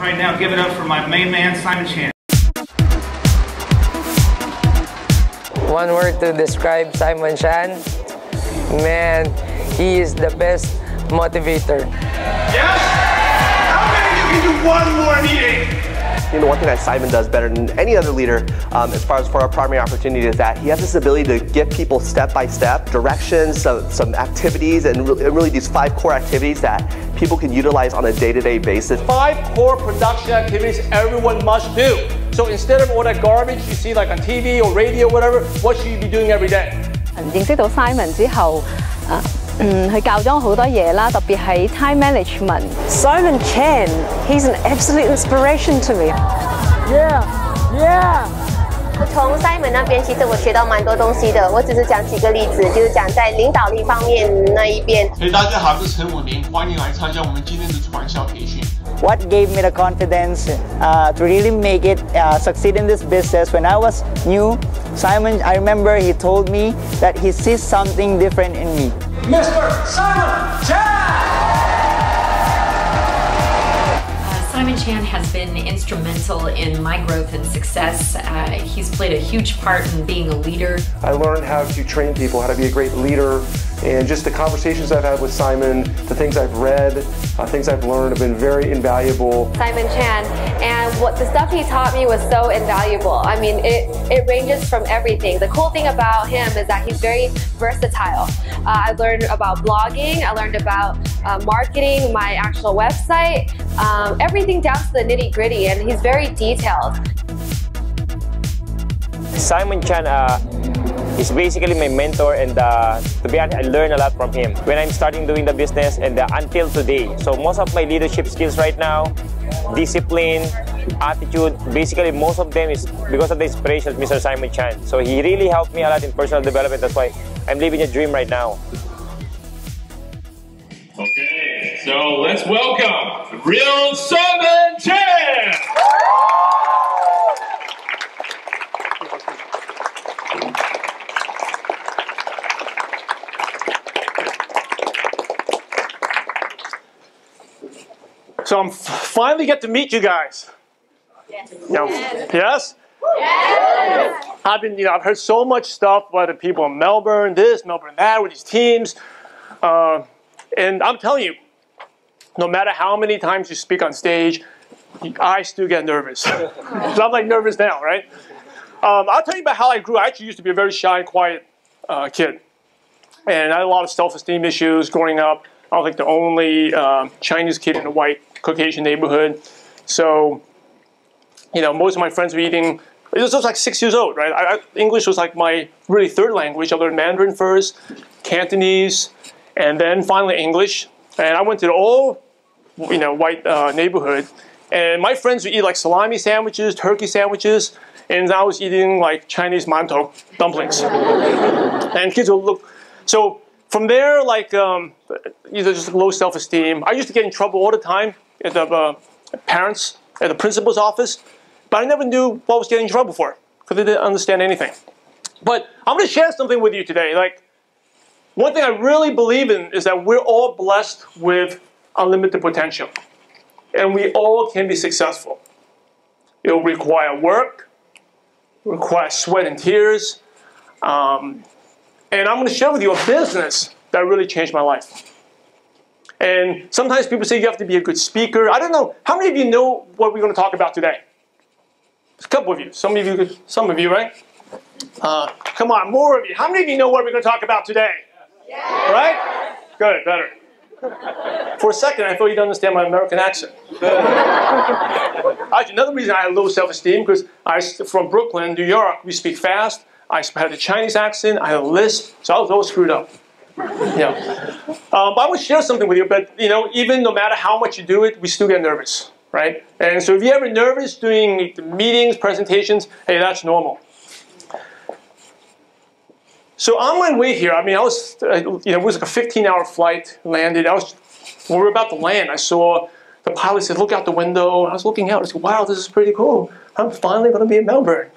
Right now, give it up for my main man, Simon Chan. One word to describe Simon Chan, man, he is the best motivator. Yes? How many of you can do one more meeting? You know, one thing that Simon does better than any other leader, as far as for our primary opportunity, is that he has this ability to give people step-by-step directions, some activities, and really these 5 core activities that people can utilize on a day-to-day basis. 5 core production activities everyone must do. So instead of all that garbage you see like on TV or radio, whatever, what should you be doing every day? 認識到 Simon 之後，佢教咗我好多嘢啦，特別係 time management。Simon Chan, he's an absolute inspiration to me. Yeah, yeah. 从 Simon 那边，其实我学到蛮多东西的。我只是讲几个例子，就是讲在领导力方面那一边。大家好，我是陈武宁，欢迎来参加我们今天的传销培训。What gave me the confidence to really make it succeed in this business? When I was new, Simon, I remember he told me that he sees something different in me. Mr. Simon Chan! Simon Chan has been instrumental in my growth and success. He's played a huge part in being a leader. I learned how to train people, how to be a great leader, and just the conversations I've had with Simon, the things I've read, things I've learned have been very invaluable. Simon Chan, and the stuff he taught me was so invaluable. I mean, it ranges from everything. The cool thing about him is that he's very versatile. I learned about blogging, I learned about marketing, my actual website, everything down to the nitty-gritty, and he's very detailed. Simon Chan is basically my mentor, and to be honest, I learn a lot from him when I'm starting doing the business and until today. So most of my leadership skills right now, discipline, attitude, basically most of them is because of the inspiration of Mr. Simon Chan. So he really helped me a lot in personal development. That's why I'm living a dream right now. Okay, so let's welcome the real Simon Chan! So I'm finally get to meet you guys. Yes. Yes? Yes. I've heard so much stuff about the people in Melbourne, this, Melbourne that, with these teams. And I'm telling you, no matter how many times you speak on stage, I still get nervous. So I'm like nervous now, right? I'll tell you about how I grew. I actually used to be a very shy and quiet kid. And I had a lot of self-esteem issues growing up. I was like the only Chinese kid in a white Caucasian neighborhood. So, most of my friends were eating, it was just like 6 years old, right? English was like my really 3rd language. I learned Mandarin first, Cantonese, and then finally English. And I went to the all, white neighborhood. And my friends would eat like salami sandwiches, turkey sandwiches, and I was eating like Chinese mantou dumplings. And kids would look, so from there, like, just low self-esteem. I used to get in trouble all the time at the parents, at the principal's office, but I never knew what I was getting in trouble for, because I didn't understand anything. But I'm going to share something with you today. Like, one thing I really believe in is that we're all blessed with unlimited potential, and we all can be successful. It will require work, require sweat and tears, and I'm going to share with you a business that really changed my life. And sometimes people say you have to be a good speaker. I don't know. How many of you know what we're going to talk about today? A couple of you. Some of you, right? Come on, more of you. How many of you know what we're going to talk about today? Yeah. Right? Good, better. For a second, I thought you didn't understand my American accent. Actually, another reason I had low self-esteem, because from Brooklyn, New York, we speak fast. I had a Chinese accent, I had a lisp, so I was all screwed up. But I want to share something with you, but even no matter how much you do it, we still get nervous, right? And so if you're ever nervous doing meetings, presentations, hey, that's normal. So on my way here, I was, it was like a 15-hour flight, landed. When we were about to land, I saw the pilot said, look out the window. I was looking out, I said, wow, this is pretty cool. I'm finally going to be in Melbourne.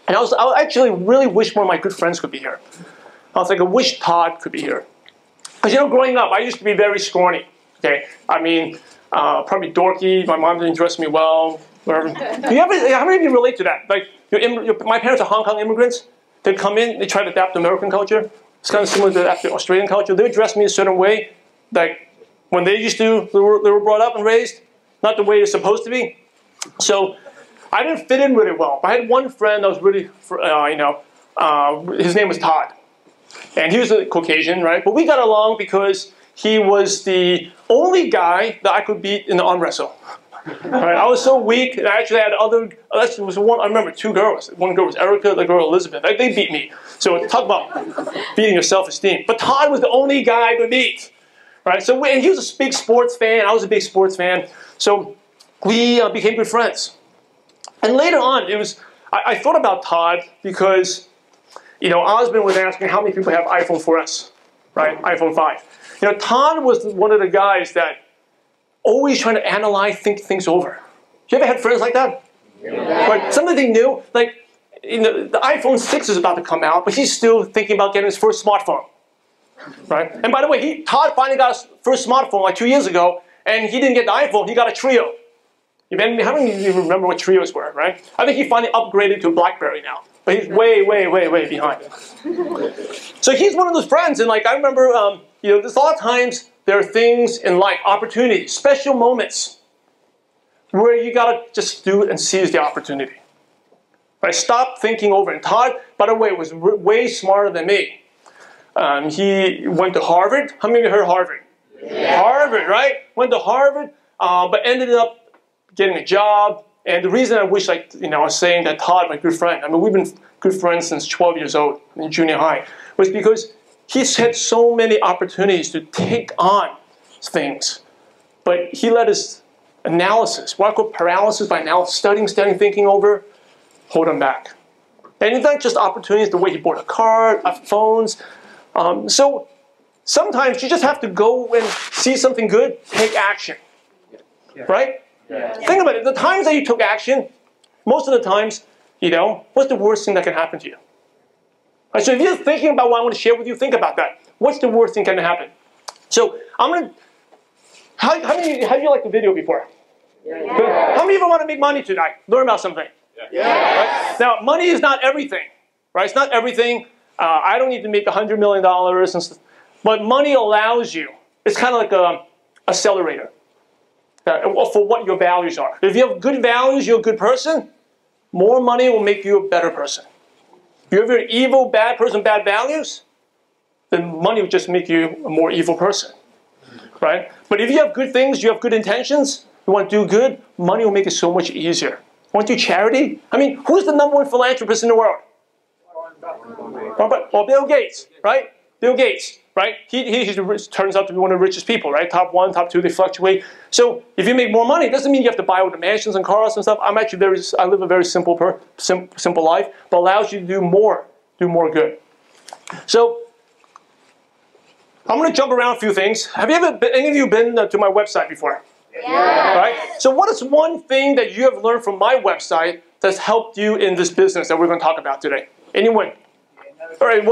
And I actually really wish more of my good friends could be here. I was like, I wish Todd could be here. Because growing up, I used to be very scrawny. Okay, I mean, probably dorky. My mom didn't dress me well. Whatever. How many of you relate to that? Like, my parents are Hong Kong immigrants. They come in, they try to adapt to American culture. It's kind of similar to the Australian culture. They would dress me a certain way, like when they were brought up and raised, not the way it's supposed to be. So I didn't fit in really well. I had one friend that was really, his name was Todd. And he was a Caucasian, right? But we got along because he was the only guy that I could beat in the arm wrestle. Right? I was so weak, and I actually had I remember two girls. One girl was Erica, the girl Elizabeth. They beat me. So talk about beating your self-esteem. But Todd was the only guy I could beat. Right? So and he was a big sports fan. I was a big sports fan. So we became good friends. And later on, I thought about Todd because, Osmond was asking how many people have iPhone 4S, right? iPhone 5. Todd was one of the guys that always trying to analyze, think things over. You ever had friends like that? Yeah. Right? Something new, like the iPhone 6 is about to come out, but he's still thinking about getting his first smartphone. Right? And by the way, Todd finally got his first smartphone like 2 years ago, and he didn't get the iPhone, he got a Trio. How many of you remember what Trios were, right? I think he finally upgraded to a BlackBerry now. But he's way, way, way, way behind. So he's one of those friends, and like I remember, there's a lot of times there are things in life, opportunities, special moments, where you gotta just do it and seize the opportunity. Right? Stop thinking over it. And Todd, by the way, was way smarter than me. He went to Harvard. How many of you heard of Harvard? Yeah. Harvard, right? Went to Harvard, but ended up getting a job. And the reason I wish, I was saying that Todd, my good friend, we've been good friends since 12 years old in junior high, was because he's had so many opportunities to take on things. But he let his analysis, what I call paralysis by analysis, studying, thinking over, hold him back. And it's not just opportunities, the way he bought a car, phones. So sometimes you just have to go and see something good, take action. Right? Yeah. Think about it. The times that you took action, most of the times, what's the worst thing that can happen to you? Right, so if you're thinking about what I want to share with you, think about that. What's the worst thing that can happen? So I'm going to... How many of you liked the video before? Yeah. How many of you want to make money tonight? Learn about something? Yeah. Right? Now, money is not everything. Right? It's not everything. I don't need to make $100 million. But money allows you. It's kind of like an accelerator. For what your values are. If you have good values, you're a good person, more money will make you a better person. If you're an evil, bad person, bad values, then money will just make you a more evil person. Right? But if you have good things, you have good intentions, you want to do good, money will make it so much easier. Want to do charity? Who's the #1 philanthropist in the world? Well, Bill Gates, right? Bill Gates. Right? He turns out to be one of the richest people, right? Top 1, top 2, they fluctuate. So if you make more money, it doesn't mean you have to buy all the mansions and cars and stuff. I live a very simple life, but allows you to do more good. So I'm going to jump around a few things. Have you ever, any of you been to my website before? Yeah. Right? So what is one thing that you have learned from my website that's helped you in this business that we're going to talk about today? Anyone? All right,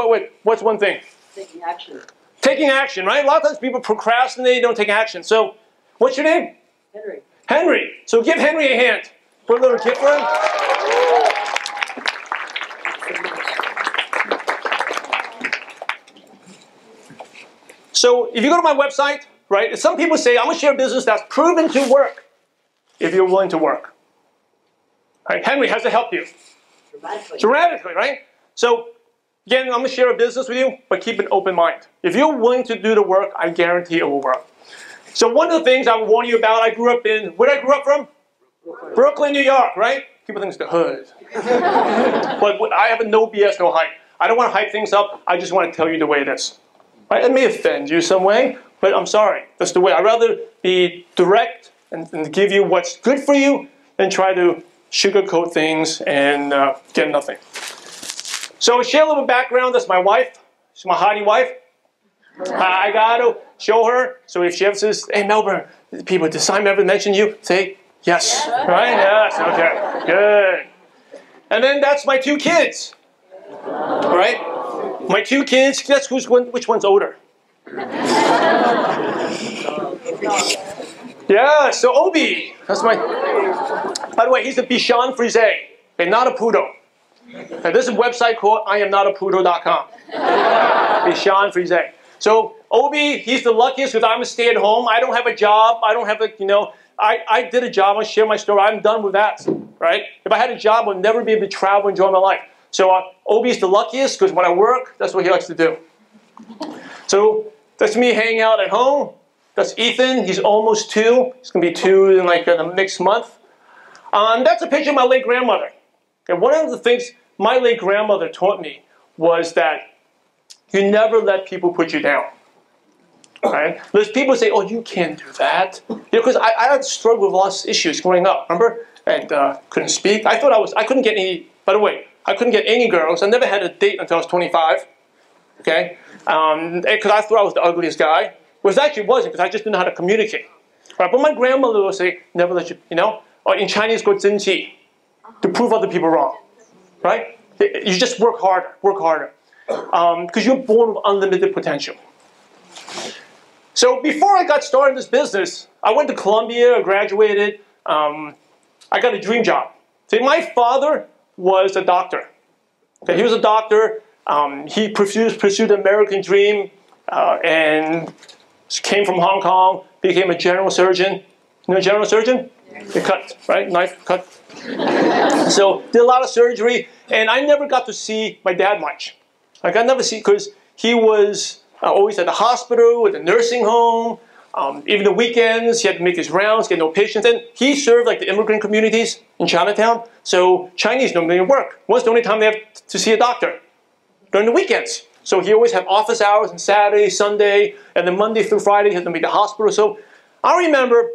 what's one thing? Taking action. Taking action, right? A lot of times people procrastinate, don't take action. So, what's your name? Henry. Henry. So give Henry a hand. Put a little gift for him. So, if you go to my website, right, some people say, I'm going to share a business that's proven to work if you're willing to work. Right? Henry has to help you. Dramatically, right? So, again, I'm going to share a business with you, but keep an open mind. If you're willing to do the work, I guarantee it will work. So one of the things I warn you about, I grew up in, where did I grow up from? Brooklyn, New York, right? People think it's the hood. But I have a no BS, no hype. I don't want to hype things up. I just want to tell you the way it is. Right? It may offend you some way, but I'm sorry. That's the way. I'd rather be direct and give you what's good for you than try to sugarcoat things and get nothing. So share a little background. That's my wife. She's my hottie wife. I got to show her. So if she ever says, hey, Melbourne, people, did Simon ever mention you? Say, yes. Right? Yes. Okay. Good. And then that's my 2 kids. Right? My 2 kids. Guess which one's older? Yeah, so Obi, that's my, by the way, he's the Bichon Frise, and not a poodle. And there's a website called IamNotApoodle.com. Bichon Frise. So Obi, he's the luckiest because I'm a stay-at-home. I don't have a job. I don't have a, you know, I did a job. I'll share my story. I'm done with that, right? If I had a job, I'd never be able to travel and enjoy my life. So Obi's the luckiest because when I work, that's what he likes to do. So that's me hanging out at home. That's Ethan. He's almost 2. He's going to be 2 in like the next month. That's a picture of my late grandmother. And one of the things my late grandmother taught me was that you never let people put you down. Right? There's people say, "Oh, you can't do that," because I had struggled with lots of issues growing up. Remember, and couldn't speak. I thought I couldn't get any. By the way, I couldn't get any girls. I never had a date until I was 25. Okay, because I thought I was the ugliest guy. Which actually wasn't, because I just didn't know how to communicate. Right? But my grandmother would say, "Never let you know." Or in Chinese, called 珍惜, to prove other people wrong. Right? You just work harder, because you're born with unlimited potential. So before I got started in this business, I went to Columbia, graduated. I got a dream job. See, my father was a doctor. Okay, he was a doctor. He pursued the American dream and came from Hong Kong, became a general surgeon. You know a general surgeon? Yeah. They cut, right? Knife, cut. So did a lot of surgery, and I never got to see my dad much. Like I never see, because he was always at the hospital, at the nursing home. Even the weekends, he had to make his rounds, get no patients. And he served like the immigrant communities in Chinatown. So Chinese normally work. What's the only time they have to see a doctor? During the weekends. So he always had office hours on Saturday, Sunday, and then Monday through Friday he had to be at the hospital. So I remember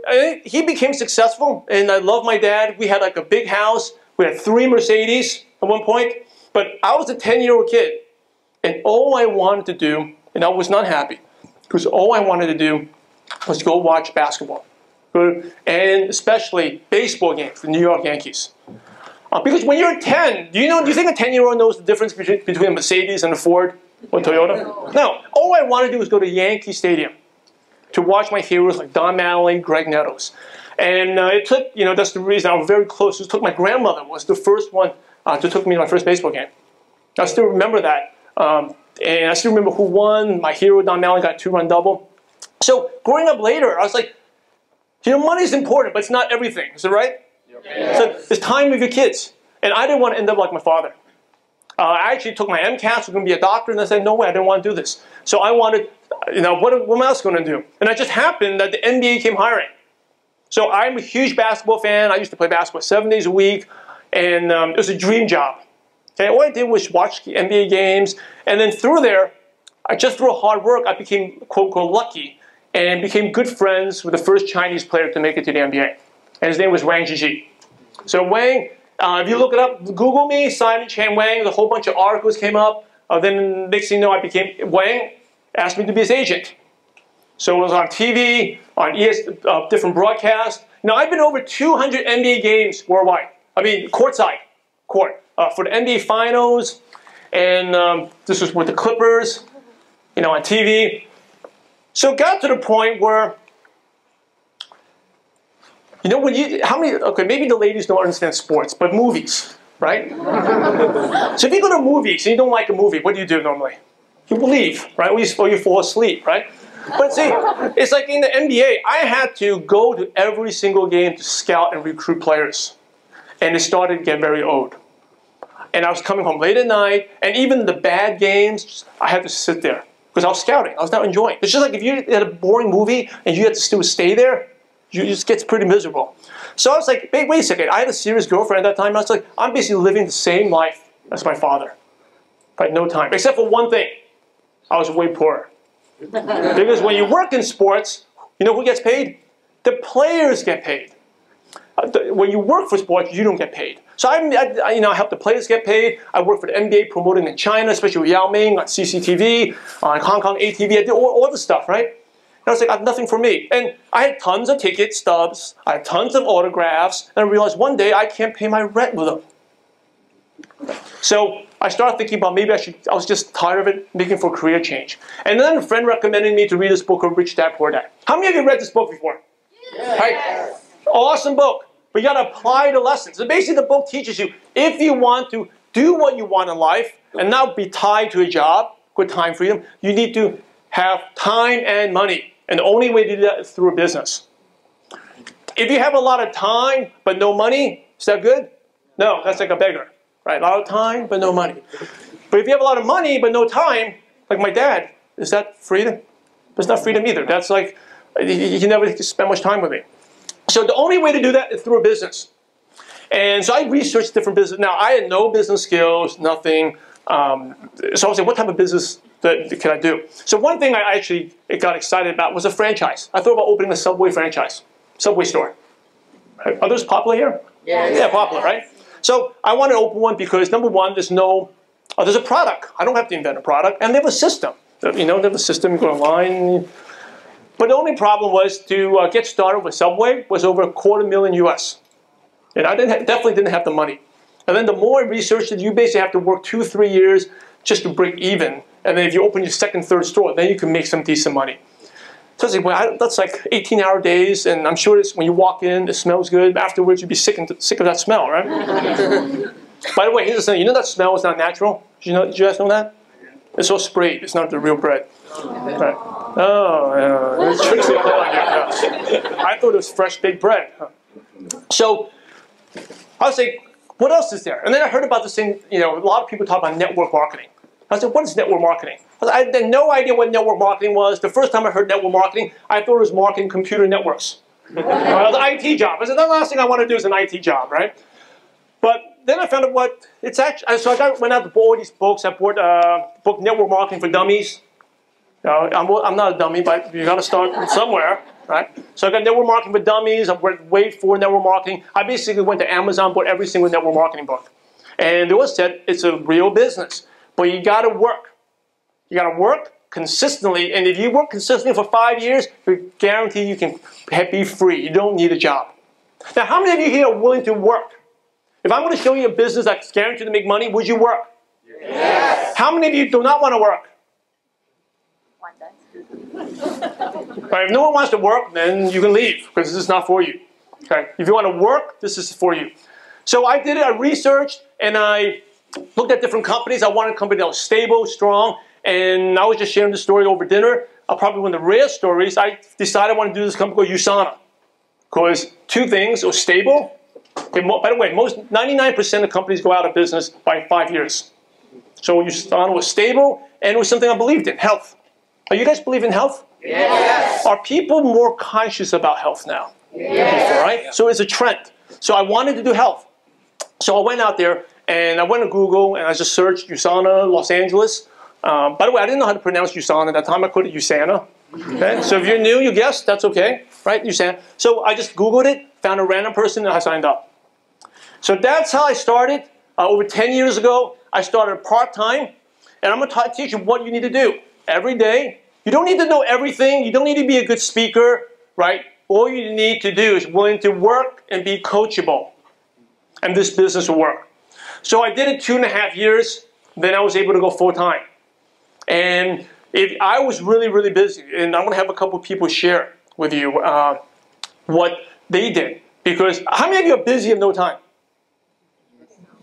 he became successful, and I love my dad. We had like a big house. We had 3 Mercedes at one point. But I was a 10-year-old kid, and all I wanted to do, and I was not happy, because all I wanted to do was go watch basketball, and especially baseball games, the New York Yankees. Because when you're 10, do you think a 10-year-old knows the difference between a Mercedes and a Ford or Toyota? No. All I wanted to do was go to Yankee Stadium to watch my heroes like Don Mattingly, Greg Nettles. And it took, that's the reason I was very close. It took my grandmother was the first one to take me to my first baseball game. I still remember that. And I still remember who won. My hero, Don Mattingly, got a 2-run double. So growing up later, I was like, money's important, but it's not everything. Is that right? Yeah. So it's time with your kids. And I didn't want to end up like my father. I actually took my MCAT, was going to be a doctor, and I said, no way, I didn't want to do this. So I wanted, what am I else going to do? And it just happened that the NBA came hiring. So I'm a huge basketball fan. I used to play basketball 7 days a week, and it was a dream job. Okay, all I did was watch the NBA games, and then through there, just through hard work, I became, quote, unquote, lucky, and became good friends with the first Chinese player to make it to the NBA. And his name was Wang Zhizhi. So Wang, if you look it up, Google me, Simon Chan Wang, a whole bunch of articles came up. Then next thing you know, I became, Wang asked me to be his agent. So it was on TV, on different broadcasts. Now I've been over 200 NBA games worldwide. I mean, court, for the NBA Finals. And this was with the Clippers, on TV. So it got to the point where, okay, maybe the ladies don't understand sports, but movies, right? So if you go to movies and you don't like a movie, what do you do normally? You leave, right? Or you fall asleep, right? But see, it's like in the NBA, I had to go to every single game to scout and recruit players. And it started to get very old. And I was coming home late at night, and even the bad games, I had to sit there. Because I was scouting, I was not enjoying. It's just like if you had a boring movie and you had to still stay there, you just get pretty miserable. So I was like, wait a second, I had a serious girlfriend at that time. I was like, I'm basically living the same life as my father. Right, no time. Except for one thing, I was way poorer. Because when you work in sports, you know who gets paid? The players get paid. When you work for sports, you don't get paid. So I help the players get paid. I work for the NBA promoting in China, especially with Yao Ming on CCTV, on Hong Kong ATV. I did all the stuff, right? And I was like, nothing for me. And I had tons of ticket stubs. I had tons of autographs. And I realized one day I can't pay my rent with them. So I started thinking about maybe I was just tired of it, looking for career change. And then a friend recommended me to read this book called Rich Dad Poor Dad. How many of you read this book before? Yes. Right? Awesome book. But you got to apply the lessons. So basically the book teaches you, if you want to do what you want in life and not be tied to a job, good time freedom, you need to have time and money. And the only way to do that is through a business. If you have a lot of time but no money, is that good? No, that's like a beggar. Right? A lot of time but no money. But if you have a lot of money but no time, like my dad, is that freedom? That's not freedom either. That's like, he never spent much time with me. So the only way to do that is through a business. And so I researched different business. Now, I had no business skills, nothing. So I was like, what type of business can I do? So one thing I actually got excited about was a franchise. I thought about opening a Subway franchise, Subway store. Right? Are those popular here? Yes. Yeah, popular, right? So I wanted to open one because, number one, there's a product. I don't have to invent a product. And they have a system. You know, they have a system, you go online. But the only problem was to get started with Subway was over $250,000 US. And I definitely didn't have the money. And then the more I researched it, you basically have to work 2-3 years just to break even. And then if you open your second, third store, then you can make some decent money. So I was like, well, that's like 18-hour days, and I'm sure when you walk in, it smells good. Afterwards, you'd be sick of that smell, right? By the way, here's the thing. You know that smell is not natural? Did you guys know that? It's all sprayed. It's not the real bread. Right. Oh, yeah. It tricks you all on you. Yeah. I thought it was fresh baked bread. So I was like, what else is there? And then I heard about this thing, a lot of people talk about network marketing. I said, what is network marketing? I had no idea what network marketing was. The first time I heard network marketing, I thought it was marketing computer networks. It was an IT job. I said, the last thing I want to do is an IT job, right? But then I found out what it's actually, so I went out to buy all these books. I bought a book, Network Marketing for Dummies. I'm not a dummy, but you got to start somewhere, right? So I got Network Marketing for Dummies. I went for network marketing. I basically went to Amazon, bought every single network marketing book. And it was said it's a real business, but you got to work. You got to work consistently, and if you work consistently for 5 years, you're guaranteed you can be free. You don't need a job. Now, how many of you here are willing to work? If I'm going to show you a business that's guaranteed to make money, would you work? Yes. How many of you do not want to work? Right, if no one wants to work, then you can leave, because this is not for you. Okay? If you want to work, this is for you. So I did it, I researched, and I looked at different companies. I wanted a company that was stable, strong, and I was just sharing the story over dinner. Probably one of the rare stories. I decided I want to do this company called USANA. Because two things, it was stable. Okay, by the way, 99% of companies go out of business by 5 years. So USANA was stable, and it was something I believed in, health. Are you guys believe in health? Yes. Are people more conscious about health now? Yes. Before, right? So it's a trend. So I wanted to do health. So I went out there, and I went to Google, and I just searched USANA, Los Angeles. By the way, I didn't know how to pronounce USANA at that time. I called it USANA. Okay? So if you're new, you guessed, that's okay. Right? USANA. So I just Googled it, found a random person, and I signed up. So that's how I started. Over 10 years ago, I started part-time. And I'm going to teach you what you need to do every day. You don't need to know everything. You don't need to be a good speaker. Right? All you need to do is willing to work and be coachable. And this business will work. So I did it 2.5 years. Then I was able to go full-time. And I was really, really busy. And I'm going to have a couple people share with you what they did. Because how many of you are busy and no time?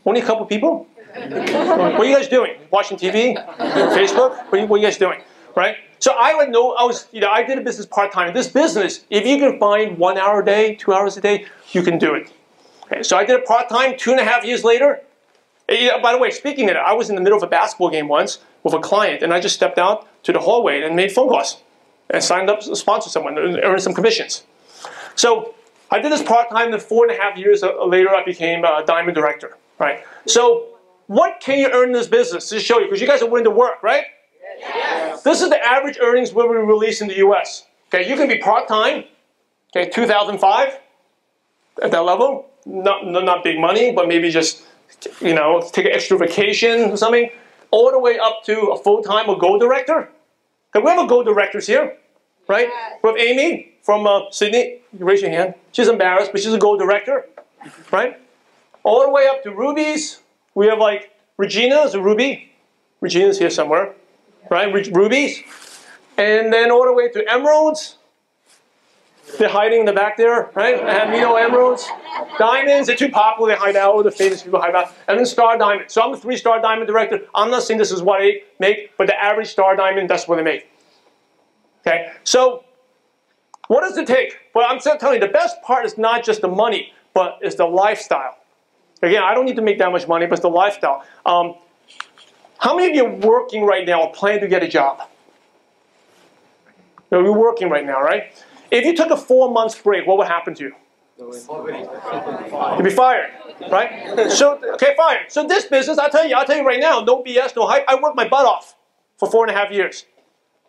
Only a couple people? What are you guys doing? Watching TV? Facebook? What are you guys doing? Right? So I did a business part-time. This business, if you can find 1 hour a day, 2 hours a day, you can do it. Okay, so I did it part-time. 2.5 years later. By the way, speaking of it, I was in the middle of a basketball game once with a client, and I just stepped out to the hallway and made phone calls and signed up to sponsor someone and earned some commissions. So I did this part-time, then 4.5 years later, I became a diamond director. Right? So what can you earn in this business? To show you, because you guys are willing to work, right? Yes. This is the average earnings where we release in the US. Okay, you can be part-time, okay, 2005 at that level. Not big money, but maybe just, take an extra vacation or something, all the way up to a full-time or gold director. Okay, we have a gold directors here, right? We have Amy from Sydney. You raise your hand. She's embarrassed, but she's a gold director, right? All the way up to rubies, We have like Regina's a ruby. Regina's here somewhere, right? Rubies. And then all the way to emeralds. They're hiding in the back there, right? Amino emeralds. Diamonds, they're too popular, they hide out, the famous people hide out. And then star diamond. So I'm a 3-star diamond director. I'm not saying this is what I make, but the average star diamond, that's what I make. Okay, so what does it take? Well, I'm telling you, the best part is not just the money, but it's the lifestyle. Again, I don't need to make that much money, but it's the lifestyle. How many of you are working right now or plan to get a job? You're working right now, right? If you took a 4-month break, what would happen to you? You'd be fired, right? So, okay, fired. So this business, I'll tell you right now, no BS, no hype. I worked my butt off for 4.5 years.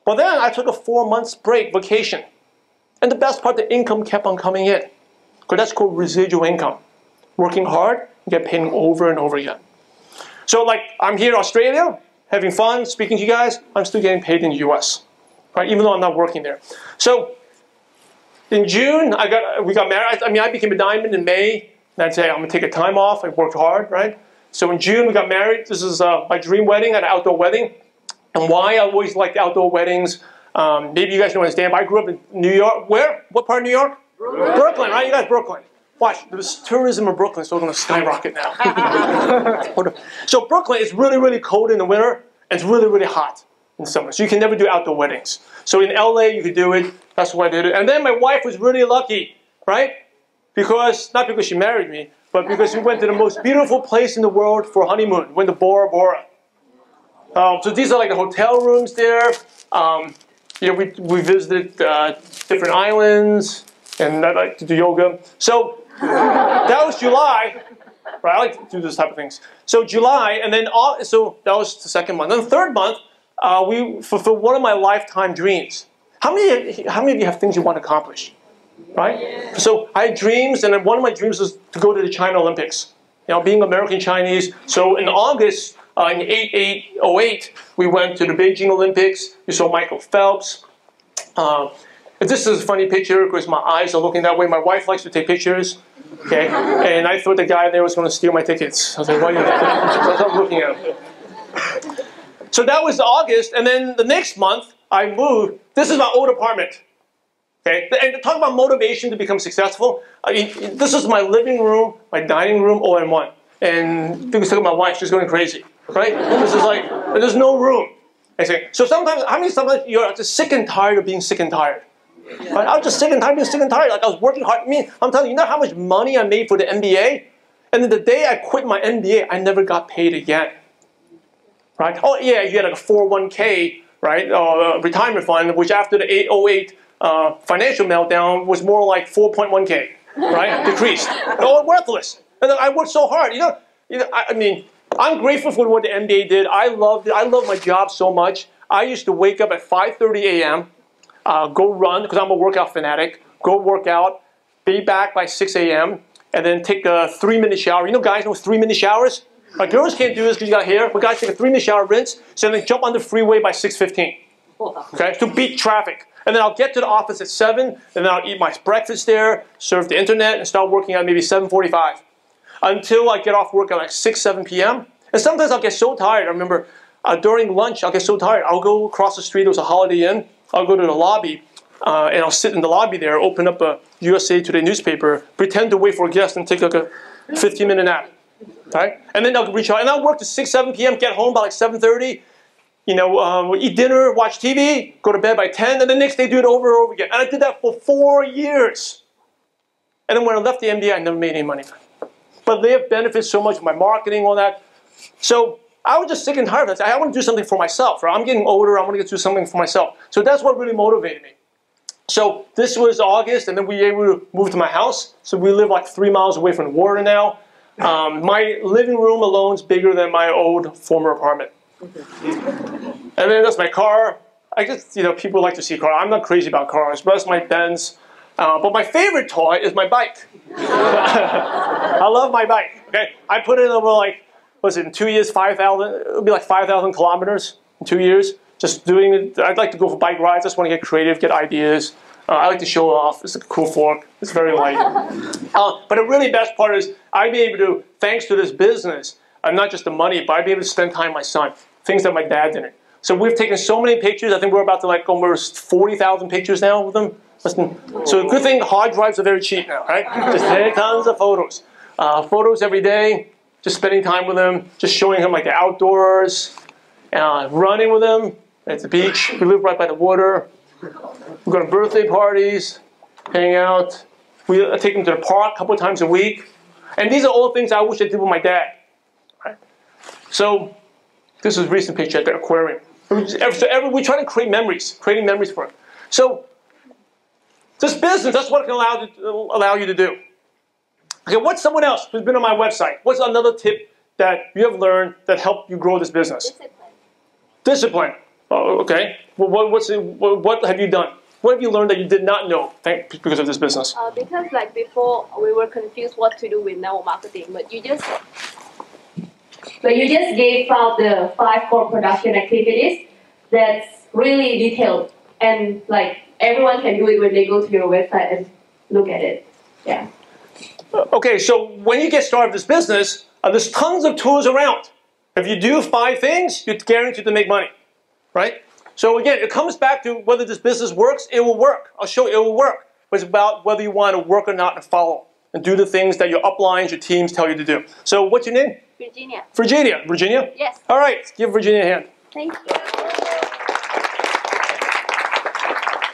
But then I took a 4-month break, vacation. And the best part, the income kept on coming in. Because that's called residual income. Working hard, you get paid over and over again. So like, I'm here in Australia, having fun, speaking to you guys, I'm still getting paid in the US. Right? Even though I'm not working there. So, in June, we got married. I became a diamond in May. And I'd say, I'm going to take a time off. I worked hard, right? So in June, we got married. This is my dream wedding, an outdoor wedding. And why I always liked outdoor weddings, maybe you guys don't understand, but I grew up in New York. Where? What part of New York? Brooklyn, right? You guys, Brooklyn. Watch, there's tourism in Brooklyn, so it's going to skyrocket now. So Brooklyn is really, really cold in the winter, and it's really, really hot in summer. So you can never do outdoor weddings. So in LA, you could do it. That's why I did it. And then my wife was really lucky, right? Because, not because she married me, but because we went to the most beautiful place in the world for a honeymoon. We went to Bora Bora. So these are like the hotel rooms there. You know, we visited different islands, and I like to do yoga. So that was July. Right? I like to do this type of things. So July, and then so that was the second month. Then the third month, we fulfilled one of my lifetime dreams. How many of you have things you want to accomplish? Right? So I had dreams, and then one of my dreams was to go to the China Olympics. You know, being American Chinese. So in August, in 08, we went to the Beijing Olympics. We saw Michael Phelps. This is a funny picture because my eyes are looking that way. My wife likes to take pictures. Okay, and I thought the guy there was going to steal my tickets. I was like, why are you taking pictures? I was looking at him. So that was August, and then the next month, I moved. This is my old apartment. Okay, and to talk about motivation to become successful, this is my living room, my dining room, all in one. And because look at my wife, she's going crazy, right? This is like, there's no room. I say, so sometimes you're just sick and tired of being sick and tired? Right? I was just sick and tired of being sick and tired. Like I was working hard. I'm telling you, you know how much money I made for the MBA? And then the day I quit my MBA, I never got paid again. Right? Oh yeah, you had like a 401k, right? Retirement fund, which after the 08 financial meltdown was more like 4.1k, right? Decreased. Oh, worthless. And then I worked so hard. You know, I mean, I'm grateful for what the MBA did. I loved it. I love my job so much. I used to wake up at 5:30 a.m., go run, because I'm a workout fanatic, go work out, be back by 6 a.m., and then take a 3-minute shower. You know guys know 3-minute showers? Girls can't do this because you got hair, but guys take a 3-minute shower, rinse, so then jump on the freeway by 6:15. Okay, to beat traffic. And then I'll get to the office at 7, and then I'll eat my breakfast there, surf the internet, and start working at maybe 7:45. Until I get off work at like 6, 7 p.m. And sometimes I'll get so tired. I remember during lunch, I'll get so tired. I'll go across the street. There was a Holiday Inn. I'll go to the lobby, and I'll sit in the lobby there, open up a USA Today newspaper, pretend to wait for a guest, and take like a 15-minute nap. Right? And then I'll reach out. And I'll work to 6, 7 p.m., get home by like 7:30. You know, eat dinner, watch TV, go to bed by 10, and the next day do it over and over again. And I did that for 4 years. And then when I left the MBA, I never made any money. But they have benefits so much, my marketing, all that. So I was just sick and tired of that. I want to do something for myself. Right? I'm getting older. I want to do something for myself. So that's what really motivated me. So this was August, and then we were able to move to my house. So we live like 3 miles away from the water now. My living room alone is bigger than my old former apartment. And then that's my car. I just, you know, people like to see cars. I'm not crazy about cars, but that's my Benz. But my favorite toy is my bike. I love my bike. Okay, I put it over like, what's it, in 2 years, 5,000. It'll be like 5,000 kilometers in 2 years. Just doing it. I'd like to go for bike rides. I just want to get creative, get ideas. I like to show off. It's a cool fork. It's very light. But the really best part is I've been able to, thanks to this business, not just the money, but I'd be able to spend time with my son, things that my dad didn't. So we've taken so many pictures. I think we're about to like almost 40,000 pictures now with them. Listen, so good thing hard drives are very cheap now, right? Just take tons of photos. Photos every day, just spending time with them, just showing him like the outdoors, running with him at the beach. We live right by the water. We go to birthday parties, hang out. We take him to the park a couple of times a week. And these are all things I wish I did with my dad. Right? So this is a recent picture at the aquarium. We try to create memories, creating memories for him. So this business, that's what it can allow you to do. Okay, what's someone else who's been on my website? What's another tip that you have learned that helped you grow this business? Discipline. Oh, okay. Well, what have you done? What have you learned that you did not know because of this business? Because like before, we were confused what to do with network marketing, but you just gave out the 5 core production activities that's really detailed, and like everyone can do it when they go to your website and look at it. Yeah. Okay, so when you get started with this business, there's tons of tools around. If you do 5 things, you're guaranteed to make money, right? So again, it comes back to whether this business works, it will work. I'll show you it will work. But it's about whether you want to work or not and follow and do the things that your uplines, your teams tell you to do. So what's your name? Virginia. Virginia. Virginia? Yes. All right, give Virginia a hand. Thank you.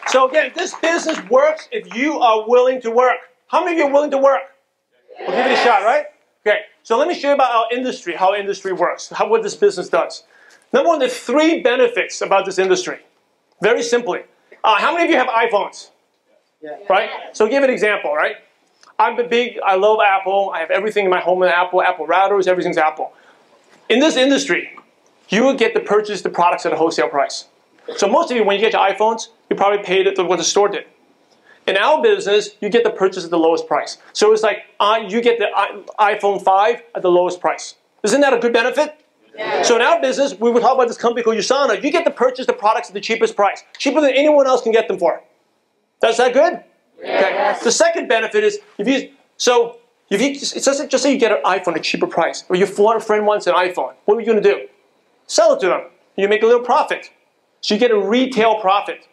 So again, this business works if you are willing to work. How many of you are willing to work? We'll give it a shot, right? Okay, so let me show you about our industry, how industry works, what this business does. Number one, there's 3 benefits about this industry. Very simply. How many of you have iPhones? Yeah. Right? So give an example, right? I love Apple. I have everything in my home with Apple, Apple routers, everything's Apple. In this industry, you will get to purchase the products at a wholesale price. So most of you, when you get your iPhones, you probably paid what the store did. In our business, you get the purchase at the lowest price. So it's like you get the iPhone 5 at the lowest price. Isn't that a good benefit? Yeah. So in our business, we would talk about this company called USANA. You get to purchase the products at the cheapest price, cheaper than anyone else can get them for. Is that good? Yeah. Okay. The second benefit is just say you get an iPhone at a cheaper price, or your friend wants an iPhone. What are you going to do? Sell it to them. You make a little profit. So you get a retail profit.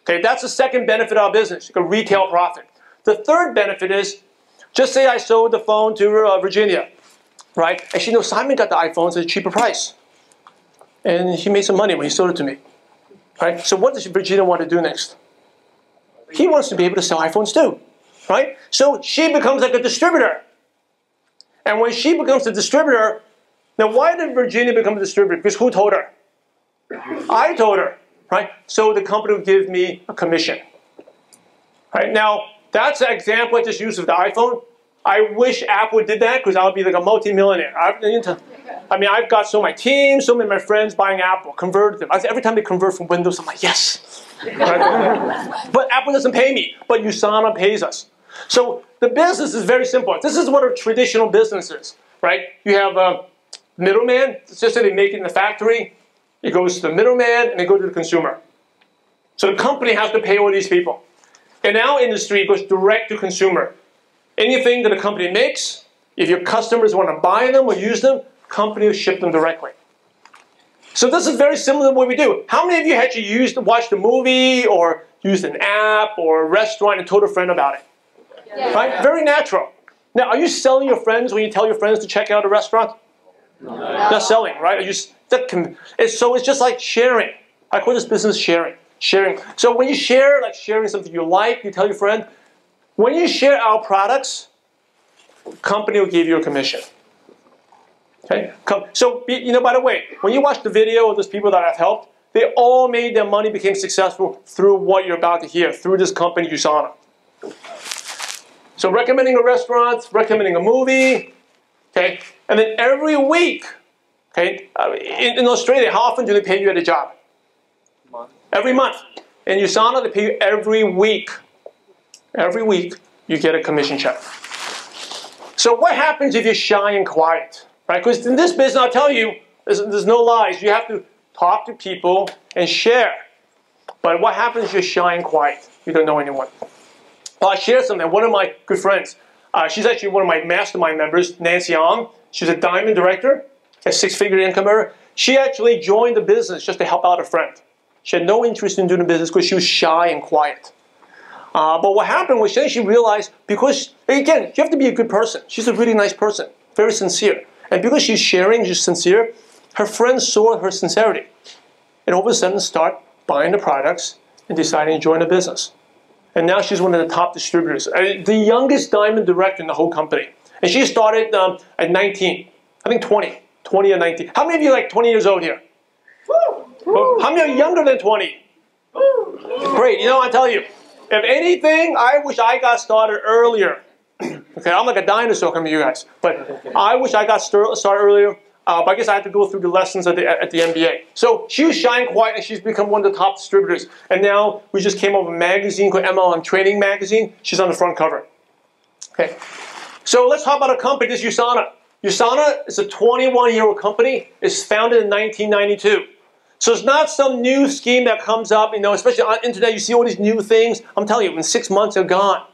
Okay, that's the second benefit of our business, a retail profit. The third benefit is, just say I sold the phone to Virginia, right? And she knows Simon got the iPhones at a cheaper price. And he made some money when he sold it to me, right? So what does Virginia want to do next? He wants to be able to sell iPhones too, right? So she becomes like a distributor. And when she becomes a distributor, now why did Virginia become a distributor? Because who told her? I told her. Right? So the company will give me a commission. Right? Now, that's an example I just used with the iPhone. I wish Apple did that because I would be like a multi-millionaire. I've got so many teams, so many of my friends buying Apple, converted them. Every time they convert from Windows, I'm like, yes. Right? But Apple doesn't pay me, but USANA pays us. So the business is very simple. This is what a traditional business is. Right? You have a middleman. It's just that they make it in the factory. It goes to the middleman, and it goes to the consumer. So the company has to pay all these people. In our industry, it goes direct to consumer. Anything that a company makes, if your customers want to buy them or use them, company will ship them directly. So this is very similar to what we do. How many of you actually watched a movie or used an app or a restaurant and told a friend about it? Yeah. Right? Very natural. Now, are you selling your friends when you tell your friends to check out a restaurant? No. Not selling, right? So it's just like sharing. I call this business sharing. Sharing. So when you share, like sharing something you like, you tell your friend, when you share our products, company will give you a commission. Okay? So, by the way, when you watch the video of those people that I've helped, they all made their money, became successful through what you're about to hear, through this company, USANA. So recommending a restaurant, recommending a movie, okay? And then every week, okay, in Australia, how often do they pay you at a job? Every month. In USANA, they pay you every week. Every week, you get a commission check. So what happens if you're shy and quiet? Right? Because in this business, I'll tell you, there's no lies. You have to talk to people and share. But what happens if you're shy and quiet? You don't know anyone. Well, I'll share something. One of my good friends, she's actually one of my mastermind members, Nancy Ong. She's a diamond director. a six-figure income earner. She actually joined the business just to help out a friend. She had no interest in doing the business because she was shy and quiet. But what happened was then she realized, because, again, you have to be a good person. She's a really nice person, very sincere. And because she's sharing, she's sincere, her friends saw her sincerity. And all of a sudden start buying the products and deciding to join the business. And now she's one of the top distributors. The youngest diamond director in the whole company. And she started at 19. I think 20 or 19. How many of you are like 20 years old here? Woo. How many are younger than 20? Woo. Great. You know, I tell you, if anything, I wish I got started earlier. Okay, I'm like a dinosaur coming to you guys. But I wish I got started earlier. But I guess I had to go through the lessons at the MBA. So she was shy and quiet, and she's become one of the top distributors. And now we just came up with a magazine called MLM Training Magazine. She's on the front cover. Okay, so let's talk about a company. This is USANA. USANA is a 21-year-old company. It's founded in 1992. So it's not some new scheme that comes up, you know, especially on the internet. You see all these new things. I'm telling you, in 6 months, they're gone.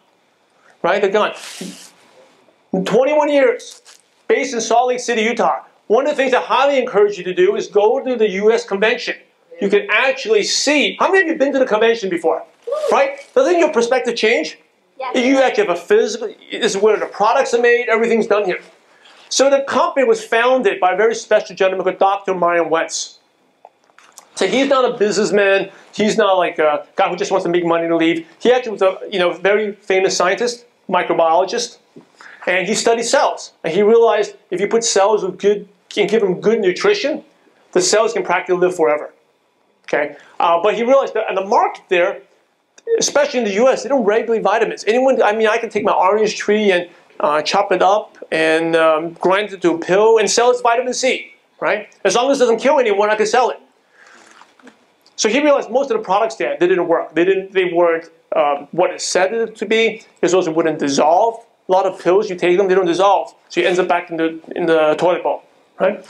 Right? They're gone. 21 years, based in Salt Lake City, Utah. One of the things I highly encourage you to do is go to the U.S. convention. You can actually see. How many of you have been to the convention before? Right? Doesn't your perspective change? Yes. You actually have a physical, this is where the products are made, everything's done here. So the company was founded by a very special gentleman called Dr. Marion Wentz. So he's not a businessman. He's not like a guy who just wants to make money to leave. He actually was a very famous scientist, microbiologist. And he studied cells. And he realized if you put cells with good, and give them good nutrition, the cells can practically live forever. Okay? But he realized that in the market there, especially in the US, they don't regulate vitamins. I can take my orange tree and chop it up and grind it to a pill and sell it as vitamin C, right? As long as it doesn't kill anyone, I can sell it. So he realized most of the products there, they didn't work. They weren't what it said to be. It also wouldn't dissolve. A lot of pills, you take them, they don't dissolve. So it ends up back in the toilet bowl, right?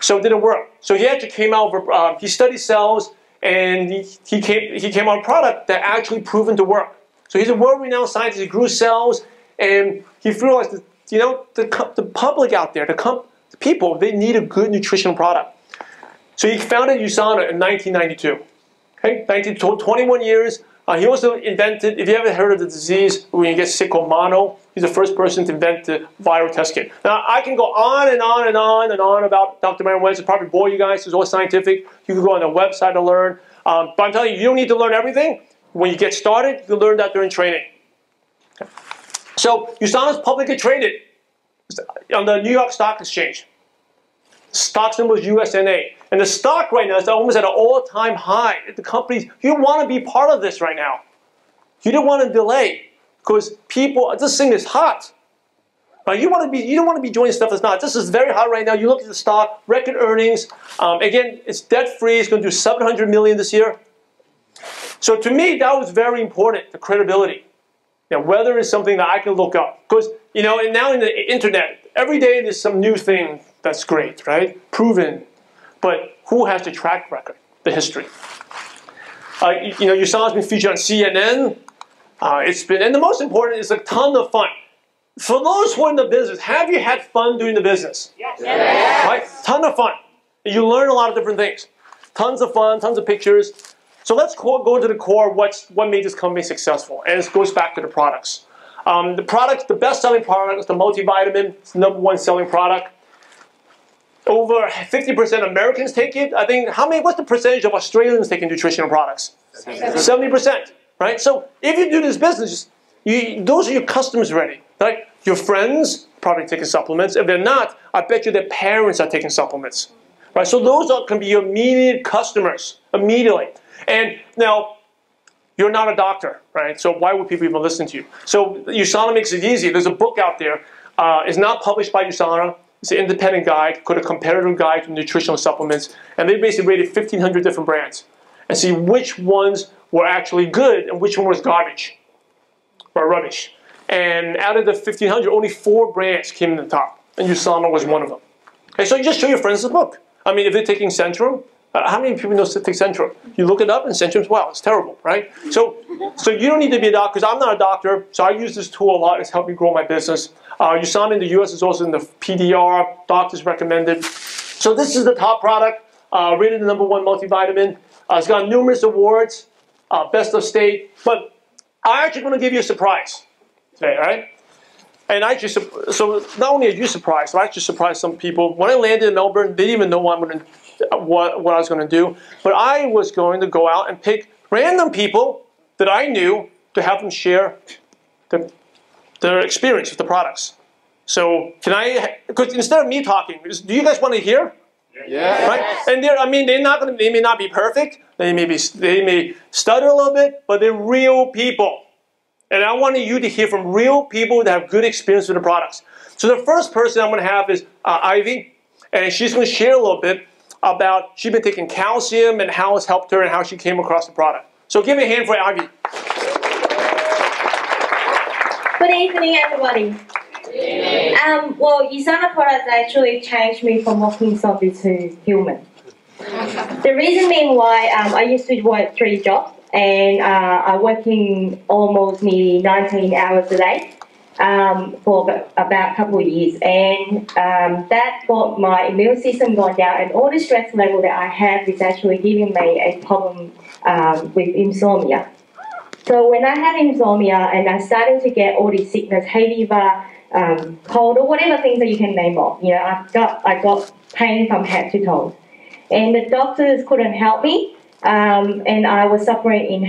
So it didn't work. So he actually came out with, he studied cells, and he came out with a product that actually proven to work. So he's a world-renowned scientist. He grew cells, and he realized that, you know, the public out there, the people, they need a good nutritional product. So he founded USANA in 1992. Okay, 21 years. He also invented, if you haven't heard of the disease when you get sick called mono, he's the first person to invent the viral test kit. Now, I can go on and on and on and on about Dr. Marion Wentz. It'll probably bore you guys. It's all scientific. You can go on their website to learn. But I'm telling you, you don't need to learn everything. When you get started, you can learn that during training. Okay. So USANA is publicly traded on the New York Stock Exchange. Stock symbol is USNA. And the stock right now is almost at an all-time high. The companies, you want to be part of this right now. You don't want to delay because people, this thing is hot. Right? You don't want to be joining stuff that's not. This is very hot right now. You look at the stock, record earnings. Again, it's debt-free. It's going to do $700 million this year. So to me, that was very important, the credibility. You know, whether it's something that I can look up. Because, you know, and now in the internet, every day there's some new thing that's great, right? Proven. But who has the track record, the history? You know, USANA's been featured on CNN. And the most important is a ton of fun. For those who are in the business, have you had fun doing the business? Yes. Yes. Right? Ton of fun. You learn a lot of different things. Tons of fun, tons of pictures. So let's go to the core of what made this company successful. And it goes back to the products. The best-selling product is the multivitamin. It's the #1 selling product. Over 50% of Americans take it. I think, what's the percentage of Australians taking nutritional products? 70%, right? So if you do this business, those are your customers already, right? Your friends probably taking supplements. If they're not, I bet you their parents are taking supplements, right? So those can be your immediate customers, immediately. And now, you're not a doctor, right? So why would people even listen to you? So USANA makes it easy. There's a book out there. It's not published by USANA. It's an independent guide called A Comparative Guide to Nutritional Supplements. And they basically rated 1,500 different brands and see which ones were actually good and which one was garbage or rubbish. And out of the 1,500, only 4 brands came in the top. And USANA was one of them. Okay, so you just show your friends the book. I mean, if they're taking Centrum, how many people know to take Centrum? You look it up and Centrum's, wow, it's terrible, right? So you don't need to be a doctor, because I'm not a doctor, so I use this tool a lot. It's helped me grow my business. USANA in the US is also in the PDR, doctors recommended. So this is the top product, rated the #1 multivitamin. It's got numerous awards, best of state. But I'm actually going to give you a surprise today, all right? And so not only are you surprised, I actually surprised some people. When I landed in Melbourne, they didn't even know what I was going to do. But I was going to go out and pick random people that I knew to have them share their experience with the products. So because instead of me talking, do you guys want to hear? Yeah. Right? And they may not be perfect. They may stutter a little bit, but they're real people. And I wanted you to hear from real people that have good experience with the products. So the first person I'm going to have is Ivy, and she's going to share a little bit about she's been taking calcium and how it's helped her and how she came across the product. So give me a hand for Ivy. Good evening, everybody. Well, Usana products actually changed me from walking zombie to human. The reason being why I used to work 3 jobs. And I'm working almost nearly 19 hours a day for about a couple of years. And that got my immune system gone down, and all the stress level that I have is actually giving me a problem with insomnia. So when I had insomnia and I started to get all these sickness, hay fever, cold, or whatever things that you can name off, I got pain from head to toe. And the doctors couldn't help me. And I was suffering in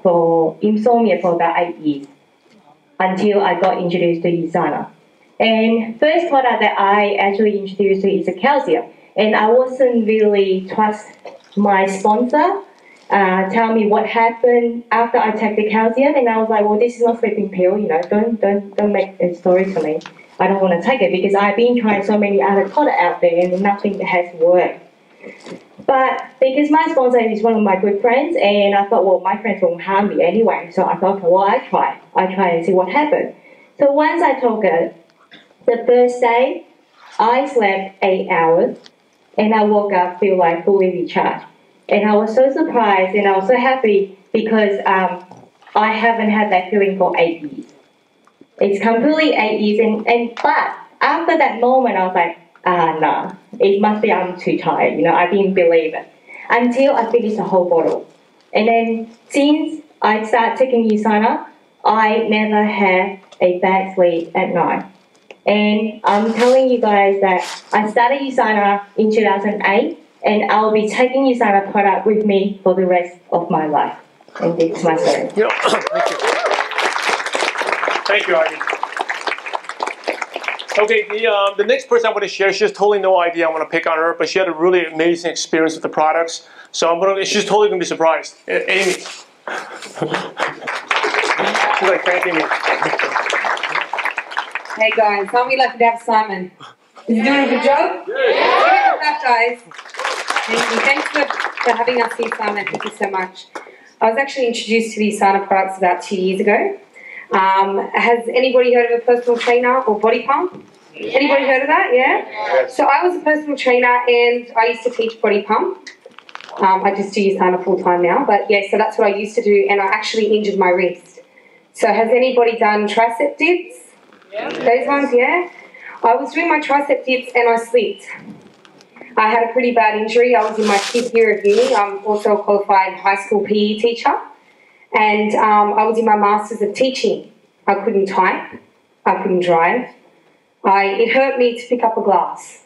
for insomnia for about 8 years until I got introduced to Usana. And first product that I actually introduced to is a calcium. And I wasn't really trust my sponsor tell me what happened after I take the calcium. And I was like, well, this is not sleeping pill, don't make a story to me. I don't want to take it because I've been trying so many other products out there and nothing has worked. But because my sponsor is one of my good friends, and I thought, well, my friends won't harm me anyway. So I thought, well, I try and see what happened. So once I took it, the first day, I slept 8 hours, and I woke up feel like fully recharged. And I was so surprised, and I was so happy because I haven't had that feeling for 8 years. It's completely 8 years, but after that moment, I was like, nah, it must be I'm too tired, I didn't believe it. Until I finished the whole bottle. And then since I started taking Usana, I never had a bad sleep at night. And I'm telling you guys that I started Usana in 2008, and I'll be taking Usana product with me for the rest of my life. And this is my story. Yeah. Thank you. Thank you, Ivy. Okay, the next person I want to share, she has totally no idea I want to pick on her, but she had a really amazing experience with the products. So she's totally going to be surprised. Amy. She's like thanking me. Hey guys, aren't we lucky to have Simon? Is he doing a good job? Yeah. That, guys. Thank you. Thanks for having us here, Simon. Thank you so much. I was actually introduced to the Usana products about 2 years ago. Has anybody heard of a personal trainer or body pump? Anybody heard of that? Yeah? Yes. So I was a personal trainer and I used to teach body pump. I just do Usana full time now, but yeah, so that's what I used to do, and I actually injured my wrist. So has anybody done tricep dips? Yeah. Those ones, yeah? I was doing my tricep dips and I slipped. I had a pretty bad injury. I was in my 5th year of uni. I'm also a qualified high school PE teacher. And I was in my Masters of Teaching. I couldn't type. I couldn't drive. It hurt me to pick up a glass.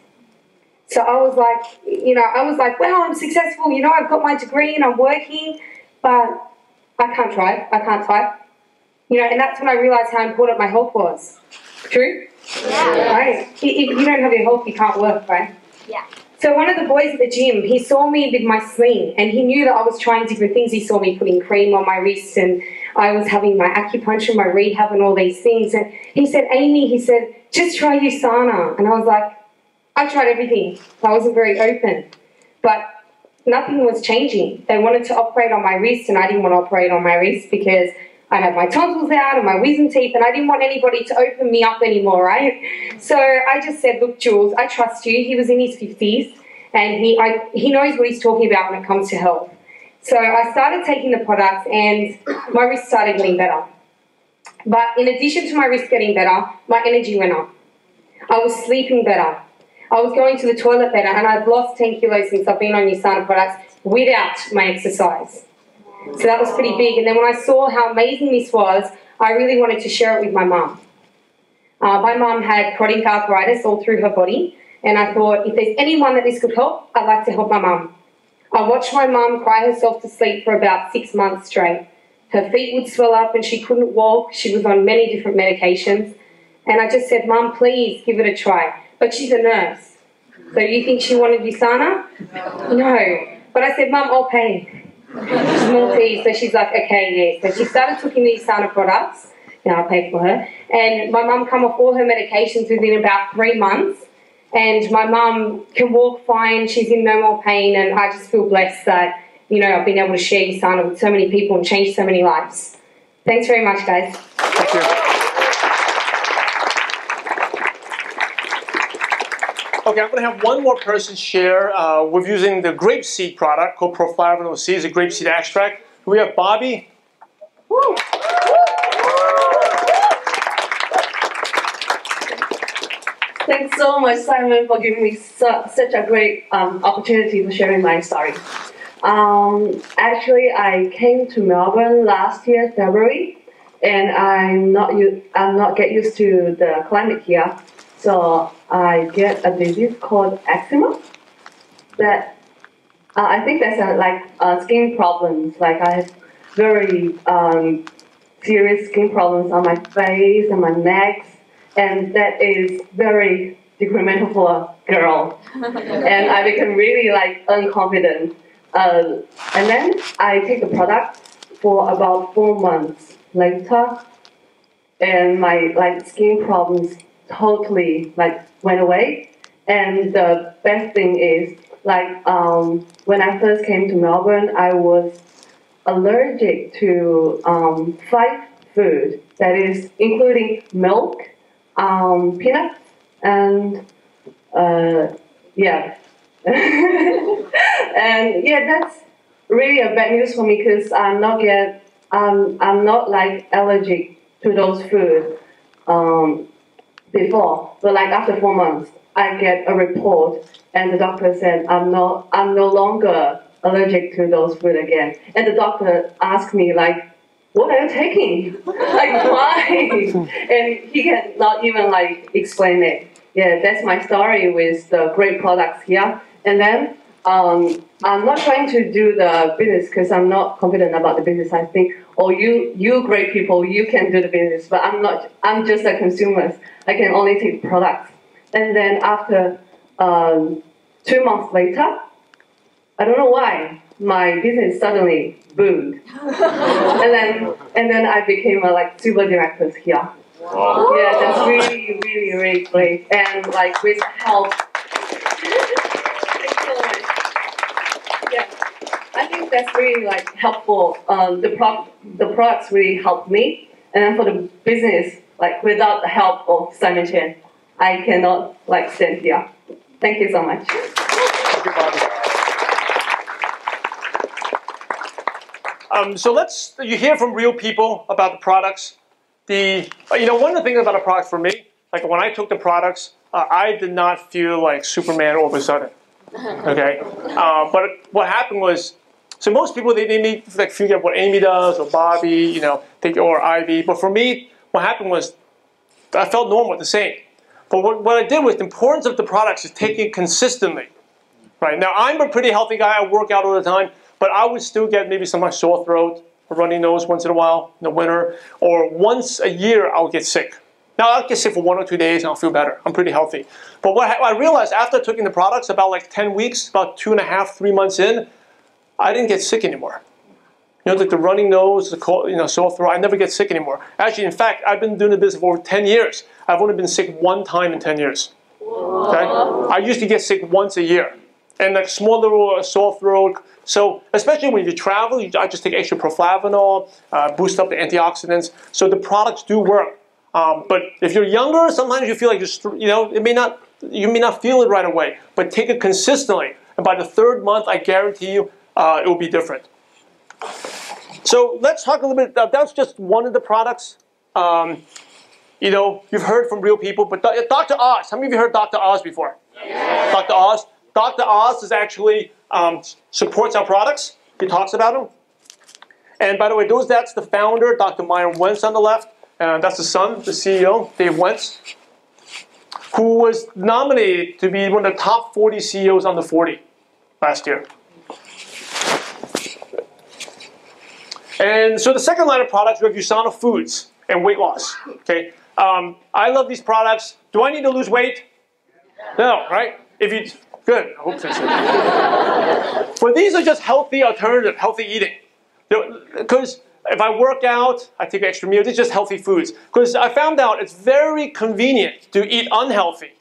So I was like, well, I'm successful. I've got my degree and I'm working, but I can't drive. I can't type. And that's when I realised how important my health was. True? Yeah. Right? If you don't have your health, you can't work, right? Yeah. So one of the boys at the gym, he saw me with my sling and he knew that I was trying different things. He saw me putting cream on my wrists and I was having my acupuncture, my rehab and all these things. And he said, Amy, he said, just try Usana. And I was like, I tried everything. I wasn't very open. But nothing was changing. They wanted to operate on my wrist and I didn't want to operate on my wrist because I had my tonsils out and my wisdom teeth and I didn't want anybody to open me up anymore, right? So I just said, look, Jules, I trust you. He was in his 50s and he knows what he's talking about when it comes to health. So I started taking the products and my wrist started getting better. But in addition to my wrist getting better, my energy went up. I was sleeping better. I was going to the toilet better, and I've lost 10 kilos since I've been on USANA products without my exercise. So that was pretty big. And then when I saw how amazing this was, I really wanted to share it with my mum. My mum had chronic arthritis all through her body, and I thought, if there's anyone that this could help, I'd like to help my mum. I watched my mum cry herself to sleep for about 6 months straight. Her feet would swell up and she couldn't walk. She was on many different medications. And I just said, Mum, please give it a try. But she's a nurse. So you think she wanted USANA? No. But I said, Mum, I'll pay. She's Maltese, so she's like, okay, yeah. So she started taking the USANA products, and I'll pay for her. And my mum come off all her medications within about 3 months. And my mum can walk fine, she's in no more pain, and I just feel blessed that, you know, I've been able to share USANA with so many people and change so many lives. Thanks very much, guys. Thank you. Okay, I'm going to have one more person share with using the grapeseed product called Proflavonol C. It's a grapeseed extract. We have Bobby. Woo. Thanks so much, Simon, for giving me such a great opportunity for sharing my story. Actually, I came to Melbourne last year, February, and I'm not get used to the climate here, so I get a disease called eczema. That I think that's skin problems. Like I have very serious skin problems on my face and my neck. And that is very detrimental for a girl. And I became really unconfident. And then I take the product for about 4 months later, and my skin problems totally went away. And the best thing is when I first came to Melbourne, I was allergic to 5 food, that is including milk, peanuts, and yeah. And yeah, that's really a bad news for me because I'm not allergic to those food before. But after 4 months, I get a report, and the doctor said I'm no longer allergic to those food again. And the doctor asked me what are you taking? Why? And he cannot even explain it. Yeah, that's my story with the great products here. And then I'm not trying to do the business because I'm not confident about the business. I think, oh, you great people, you can do the business, but I'm not. I'm just a consumer. I can only take products. And then after 2 months later, I don't know why, my business suddenly boomed. and then I became a super director here. Wow. Yeah, that's really, really, really great. And with help. Thanks so much. Yeah, I think that's really helpful. The products really helped me. And then for the business, without the help of Simon Chen, I cannot stand here. Thank you so much. Thank you, Bobby. So you hear from real people about the products. One of the things about a product for me, when I took the products, I did not feel like Superman all of a sudden. Okay, but what happened was, so most people they may figure out what Amy does or Bobby, or Ivy. But for me, what happened was, I felt normal, the same. But what I did was, the importance of the products is taking it consistently. Right now, I'm a pretty healthy guy. I work out all the time. But I would still get maybe some sore throat, a runny nose once in a while in the winter, or once a year I'll get sick. Now I'll get sick for 1 or 2 days and I'll feel better. I'm pretty healthy. But what I realized after taking the products, about 10 weeks, about 2.5, 3 months in, I didn't get sick anymore. The running nose, the cold, sore throat, I never get sick anymore. Actually, in fact, I've been doing the business for over 10 years. I've only been sick 1 time in 10 years. Okay? I used to get sick once a year. And small little sore throat. So especially when you travel, I just take extra Proflavonol, boost up the antioxidants. So the products do work. But if you're younger, sometimes you feel you may not feel it right away. But take it consistently, and by the 3rd month, I guarantee you, it will be different. So let's talk a little bit. That's just one of the products. You've heard from real people, but Dr. Oz. How many of you heard Dr. Oz before? Yes. Dr. Oz? Dr. Oz is actually supports our products. He talks about them. And by the way, that's the founder, Dr. Myron Wentz on the left. And that's the son, the CEO, Dave Wentz, who was nominated to be one of the top 40 CEOs under 40 last year. And so the second line of products, we have USANA Foods and weight loss. Okay, I love these products. Do I need to lose weight? No, right? If you good, I hope so. But these are just healthy alternative, healthy eating. Because if I work out, I take extra meals. It's just healthy foods. Because I found out it's very convenient to eat unhealthy,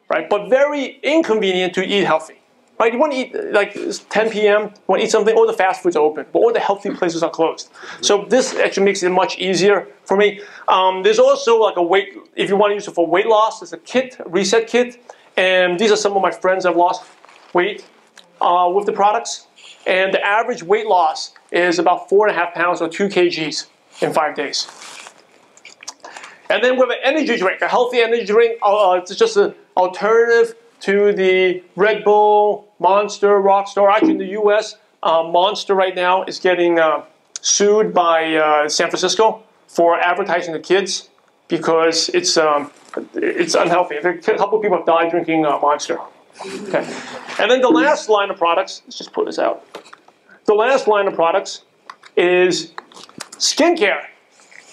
right? But very inconvenient to eat healthy. Right, you want to eat, like it's 10 p.m., you want to eat something, all the fast foods are open, but all the healthy places are closed. So this actually makes it much easier for me. There's also like a weight, if you want to use it for weight loss, there's a kit, a reset kit. And these are some of my friends that have lost weight with the products. And the average weight loss is about 4.5 pounds or 2 kgs in 5 days. And then we have an energy drink, a healthy energy drink. It's just an alternative to the Red Bull, Monster, Rockstar. Actually, in the U.S., Monster right now is getting sued by San Francisco for advertising to kids because it's unhealthy. A couple of people have died drinking Monster. Okay. And then the last line of products, let's just pull this out. The last line of products is skincare.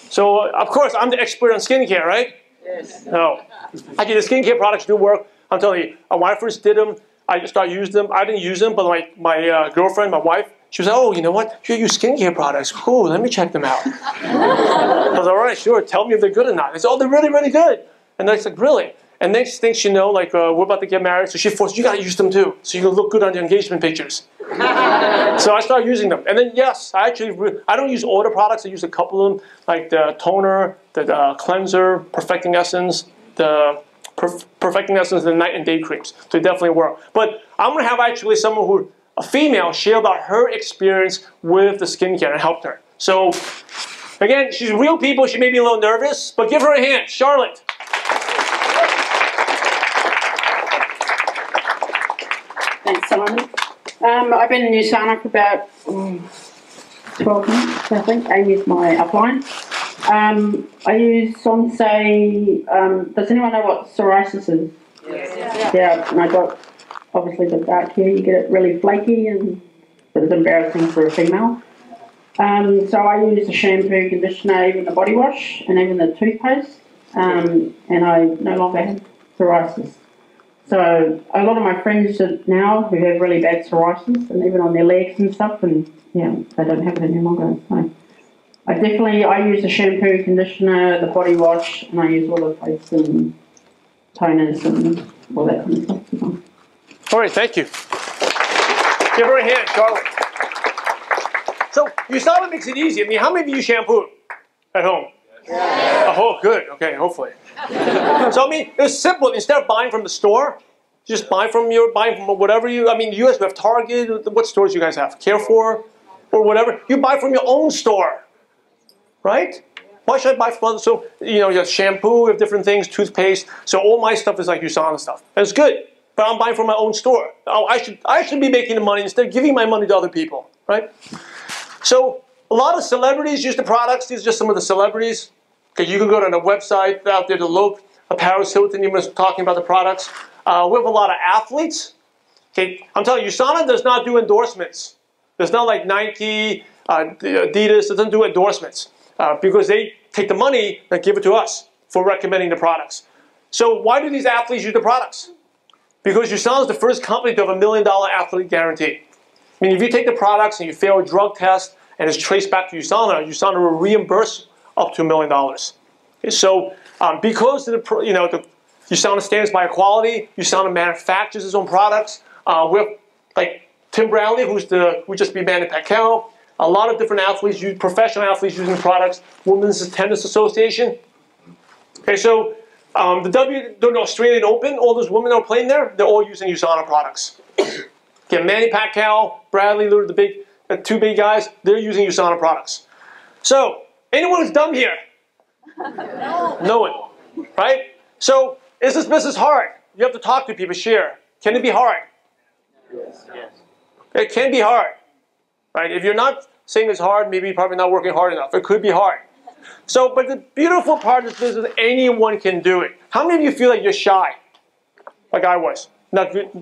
So, of course, I'm the expert on skincare, right? Yes. No. Actually, the skincare products do work. I'm telling you, when I first did them, I just started using them. I didn't use them, but my girlfriend, my wife, she was like, oh, you know what? You use skincare products. Cool, let me check them out. I was like, all right, sure. Tell me if they're good or not. They said, oh, they're really, really good. And I was like, really? And next thing she know, like, we're about to get married, so she forced, you got to use them too, so you can look good on your engagement pictures. So I started using them. And then, yes, I don't use all the products. I use a couple of them, like the toner, the cleanser, Perfecting Essence, the Perfecting Essence, the night and day creams. So they definitely work. But I'm going to have actually someone a female, share about her experience with the skincare and helped her. So, again, she's real people. She may be a little nervous, but give her a hand. Charlotte. Thanks, Simon. I've been in USANA for about 12 months, I think. Amy's my upline. I use Sensei. Does anyone know what psoriasis is? Yes. Yeah, and I got, obviously, the dark hair. You get it really flaky, and it's embarrassing for a female. So I use the shampoo, conditioner, even the body wash, and even the toothpaste. And I no longer have psoriasis. So a lot of my friends now who have really bad psoriasis, and even on their legs and stuff, and yeah, they don't have it any longer. So I use the shampoo, conditioner, the body wash, and I use all the face and toners and all that kind of stuff. All right, thank you. Give her a hand, Charlotte. So USANA makes it easy. I mean, how many of you shampoo at home? Yeah. Oh, good. Okay, hopefully. So I mean, it's simple. Instead of buying from the store, just buying from whatever I mean, you guys have Target. What stores you guys have? Carrefour or whatever. You buy from your own store, right? Why should I buy from other? So you have shampoo, you have different things, toothpaste. So all my stuff is like USANA stuff. And it's good, but I'm buying from my own store. Oh, I should be making the money instead of giving my money to other people, right? So a lot of celebrities use the products. These are just some of the celebrities. Okay, you can go to the website out there to look. Paris Hilton even was talking about the products. We have a lot of athletes. Okay, I'm telling you, USANA does not do endorsements. It's not like Nike, Adidas. It doesn't do endorsements because they take the money and give it to us for recommending the products. So why do these athletes use the products? Because USANA is the first company to have $1 million athlete guarantee. I mean, if you take the products and you fail a drug test and it's traced back to USANA, USANA will reimburse up to $1 million. Okay, so because the USANA stands by quality, USANA manufactures its own products. We have like Tim Bradley, who just beat Manny Pacquiao. A lot of different athletes, professional athletes using products. Women's Tennis Association. Okay, so the Australian Open, all those women that are playing there, they're all using USANA products. Okay, Manny Pacquiao, Bradley, they're the two big guys. They're using USANA products. So anyone who's dumb here? No one, right? So is this business hard? You have to talk to people, share. Can it be hard? Yes. It can be hard, right? If you're not saying it's hard, maybe you're probably not working hard enough. It could be hard. So, but the beautiful part of this business is anyone can do it. How many of you feel like you're shy? Like I was.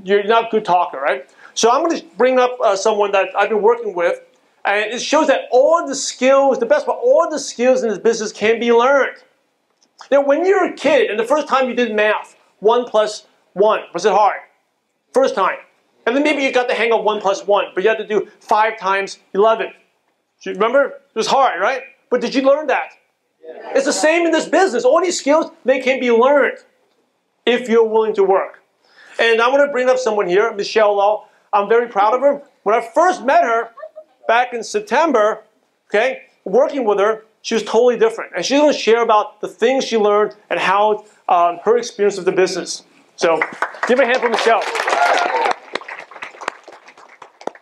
You're not a good talker, right? So I'm going to bring up someone that I've been working with, and it shows that all the skills, the best part, all the skills in this business can be learned. Now, when you're a kid, and the first time you did math, 1 + 1, was it hard? First time. And then maybe you got the hang of 1 + 1, but you had to do 5 × 11. Do you remember? It was hard, right? But did you learn that? Yeah. It's the same in this business. All these skills, they can be learned if you're willing to work. And I want to bring up someone here, Michelle Lau. I'm very proud of her. When I first met her back in September, okay, working with her, she was totally different. And she's going to share about the things she learned and how her experience with the business. So give a hand for Michelle.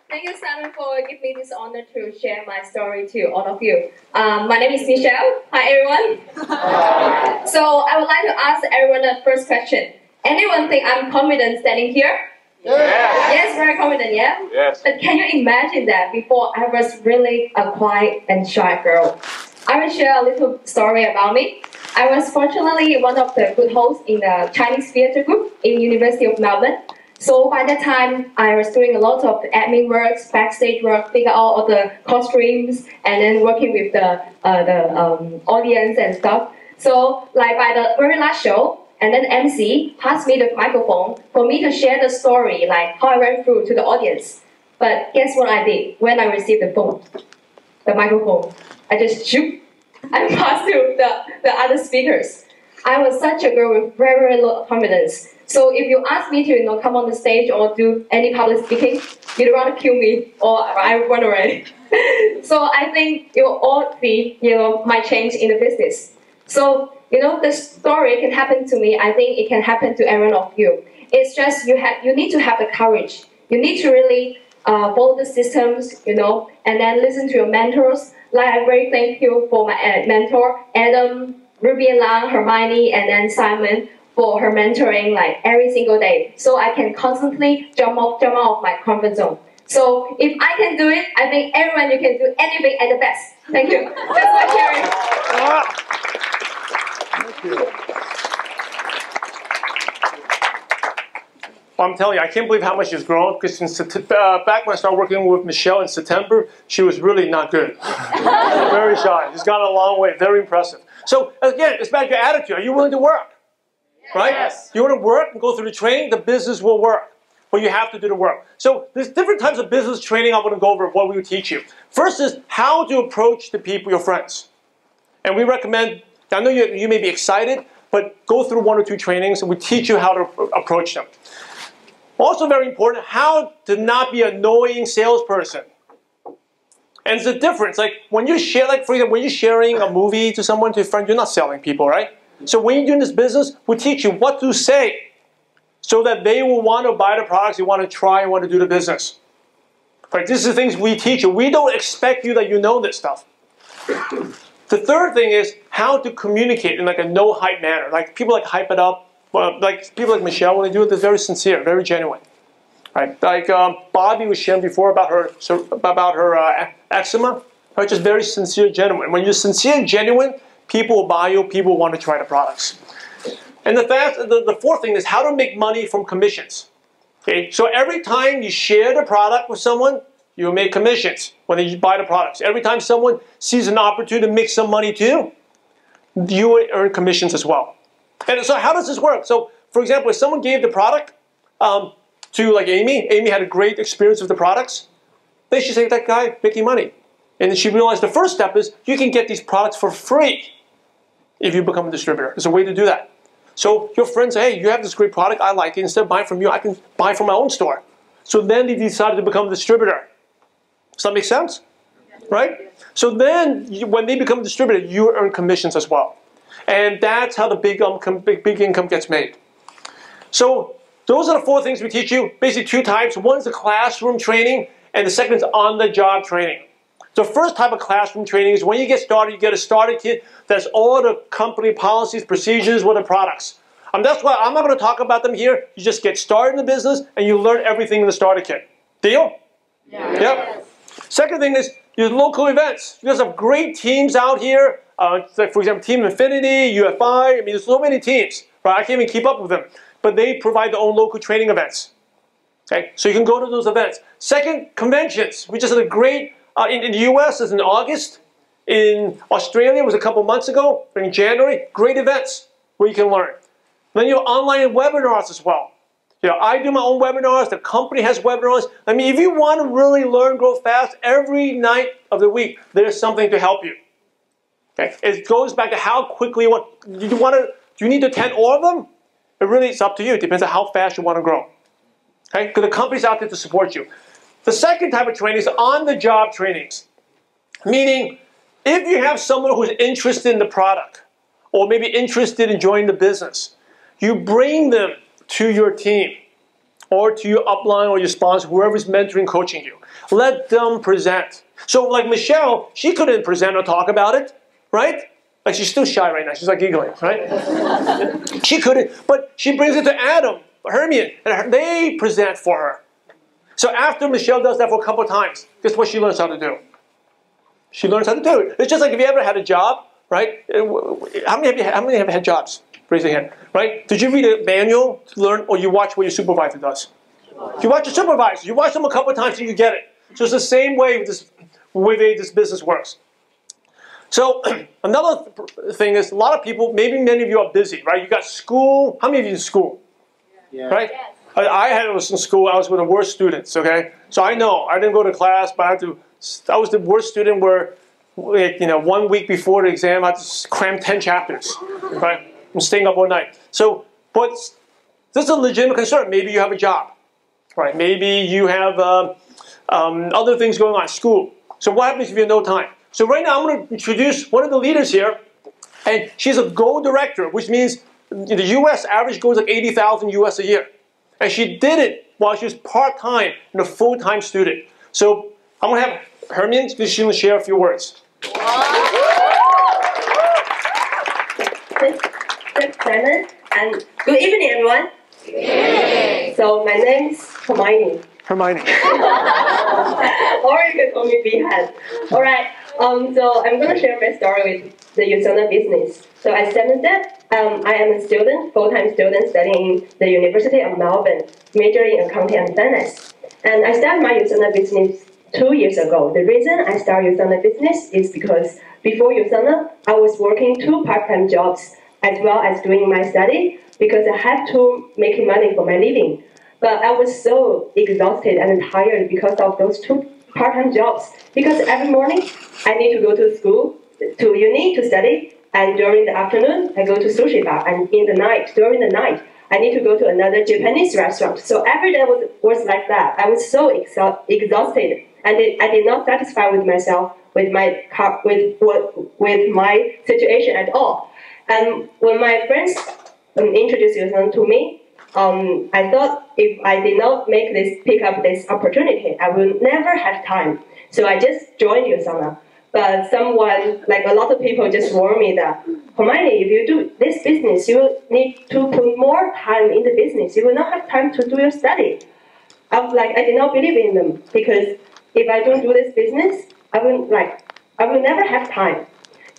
Thank you, Simon, for giving me this honor to share my story to all of you. My name is Michelle. Hi, everyone. So I would like to ask everyone the first question. Anyone think I'm confident standing here? Yes. Yes, very confident, yeah? Yes. But can you imagine that before I was really a quiet and shy girl? I will share a little story about me. I was fortunately one of the good hosts in the Chinese theatre group in University of Melbourne. So by that time, I was doing a lot of admin work, backstage work, figure out all the costumes, and then working with the audience and stuff. So like by the very last show, and then MC passed me the microphone for me to share the story, like how I went through to the audience. But guess what I did when I received the microphone? I just shoot and passed to the other speakers. I was such a girl with very, very low confidence. So if you ask me to come on the stage or do any public speaking, you'd rather kill me or I run away. So I think you all see my change in the business. So the story can happen to me. I think it can happen to every one of you. It's just you need to have the courage. You need to really follow the systems, and then listen to your mentors. Like I'm very thankful for my mentor, Adam, Ruby and Lang, Hermione, and then Simon for her mentoring like every single day. So I can constantly jump out of my comfort zone. So if I can do it, I think everyone you can do anything at the best. Thank you. That's my sharing. I'm telling you, I can't believe how much she's grown, because back when I started working with Michelle in September, she was really not good. Very shy. She's gone a long way. Very impressive. So again, it's about your attitude. Are you willing to work? Right? Yes. You want to work and go through the training, the business will work. But you have to do the work. So there's different types of business training I want to go over what we would teach you. First is how to approach the people, your friends. And we recommend, I know you may be excited, but go through 1 or 2 trainings and we teach you how to approach them. Also very important, how to not be an annoying salesperson. And it's a difference. Like when you share, like for example, when you're sharing a movie to someone, to a friend, you're not selling people, right? So when you're doing this business, we teach you what to say so that they will want to buy the products, they want to try and want to do the business. Right? This is the things we teach you. We don't expect you that you know this stuff. The third thing is how to communicate in like a no-hype manner. Like people like hype it up. Like people like Michelle, when they do it, they're very sincere, very genuine. Right? Like Bobby was sharing before about her eczema. Right? Just very sincere, genuine. When you're sincere and genuine, people will buy you, people will want to try the products. And the fourth thing is how to make money from commissions. Okay? So every time you share the product with someone, you make commissions when they buy the products. Every time someone sees an opportunity to make some money too, you earn commissions as well. And so how does this work? So for example, if someone gave the product to like Amy had a great experience with the products, they should say, that guy making money. And then she realized the first step is you can get these products for free if you become a distributor. There's a way to do that. So your friends say, hey, you have this great product, I like it. Instead of buying from you, I can buy from my own store. So then they decided to become a distributor. Does that make sense? Right? So then when they become a distributor, you earn commissions as well. And that's how the big income gets made. So those are the 4 things we teach you. Basically 2 types. One is the classroom training, and the second is on-the-job training. The first type of classroom training is when you get started, you get a starter kit that's all the company policies, procedures, what are the products. That's why I'm not going to talk about them here. You just get started in the business and you learn everything in the starter kit. Deal? Yeah. Yep. Second thing is your local events. You guys have great teams out here. Like for example, Team Infinity, UFI. I mean, there's so many teams. Right? I can't even keep up with them. But they provide their own local training events. Okay, so you can go to those events. Second, conventions. We just had a great, in the US, it's in August. In Australia, it was a couple months ago, in January. Great events where you can learn. Then you have online webinars as well. You know, I do my own webinars. The company has webinars. I mean, if you want to really learn, grow fast, every night of the week, there's something to help you. Okay, it goes back to how quickly you want. Do you need to attend all of them? It really is up to you. It depends on how fast you want to grow. Okay, because the company's out there to support you. The second type of training is on-the-job trainings. Meaning, if you have someone who's interested in the product, or maybe interested in joining the business, you bring them to your team, or to your upline or your sponsor, whoever's mentoring, coaching you. Let them present. So like Michelle, she couldn't present or talk about it, right? Like she's still shy right now. She's like giggling, right? She couldn't, but she brings it to Adam, Hermione, and they present for her. So after Michelle does that for a couple of times, guess what she learns how to do? She learns how to do it. It's just like if you ever had a job, right? How many have had jobs? Raise your hand, right? Did you read a manual to learn, or you watch what your supervisor does? You watch your supervisor. You watch them a couple of times so you get it. So it's the same way with this business works. So another thing is a lot of people, maybe many of you are busy, right? You got school. How many of you in school? Yeah. Right? Yes. I was in school. I was with the worst students, okay? So I know. I didn't go to class, but I was the worst student where, you know, 1 week before the exam, I had to cram 10 chapters, right? I'm staying up all night. So, but this is a legitimate concern. Maybe you have a job, right? Maybe you have other things going on at school. So what happens if you have no time? So right now I'm going to introduce one of the leaders here, and she's a goal director, which means the U.S. average goal is like 80,000 U.S. a year. And she did it while she was part-time and a full-time student. So I'm going to have Hermione, she's going to share a few words. Thanks, Simon, and good evening, everyone. Good evening. So my name is Hermione. Hermione. Or you can call me Bihan. All right. So I'm going to share my story with the USANA business. So as Simon said, I am a student, full-time student studying in the University of Melbourne, majoring in accounting and finance. And I started my USANA business 2 years ago. The reason I started USANA business is because before USANA, I was working 2 part-time jobs as well as doing my study because I had to make money for my living. But I was so exhausted and tired because of those 2 part-time jobs. Because every morning I need to go to school, to uni to study, and during the afternoon I go to sushi bar, and during the night, I need to go to another Japanese restaurant. So every day was like that. I was so exhausted, and I did not satisfy with myself, with my situation at all. And when my friends introduced USANA to me, I thought if I did not pick up this opportunity, I will never have time. So I just joined USANA. But someone, like a lot of people, just warned me that, Hermione, if you do this business, you will need to put more time in the business. You will not have time to do your study. I did not believe in them, because if I don't do this business, I will never have time.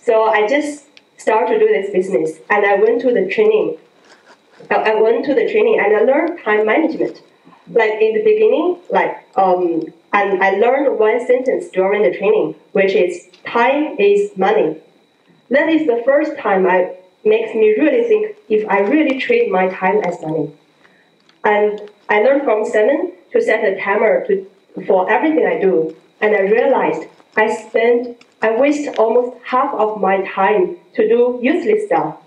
So I just started to do this business, and I went to the training. And I learned time management. Like in the beginning, and I learned one sentence during the training, which is, time is money. That is the first time makes me really think if I really treat my time as money. And I learned from Simon to set a timer for everything I do. And I realized I waste almost half of my time to do useless stuff.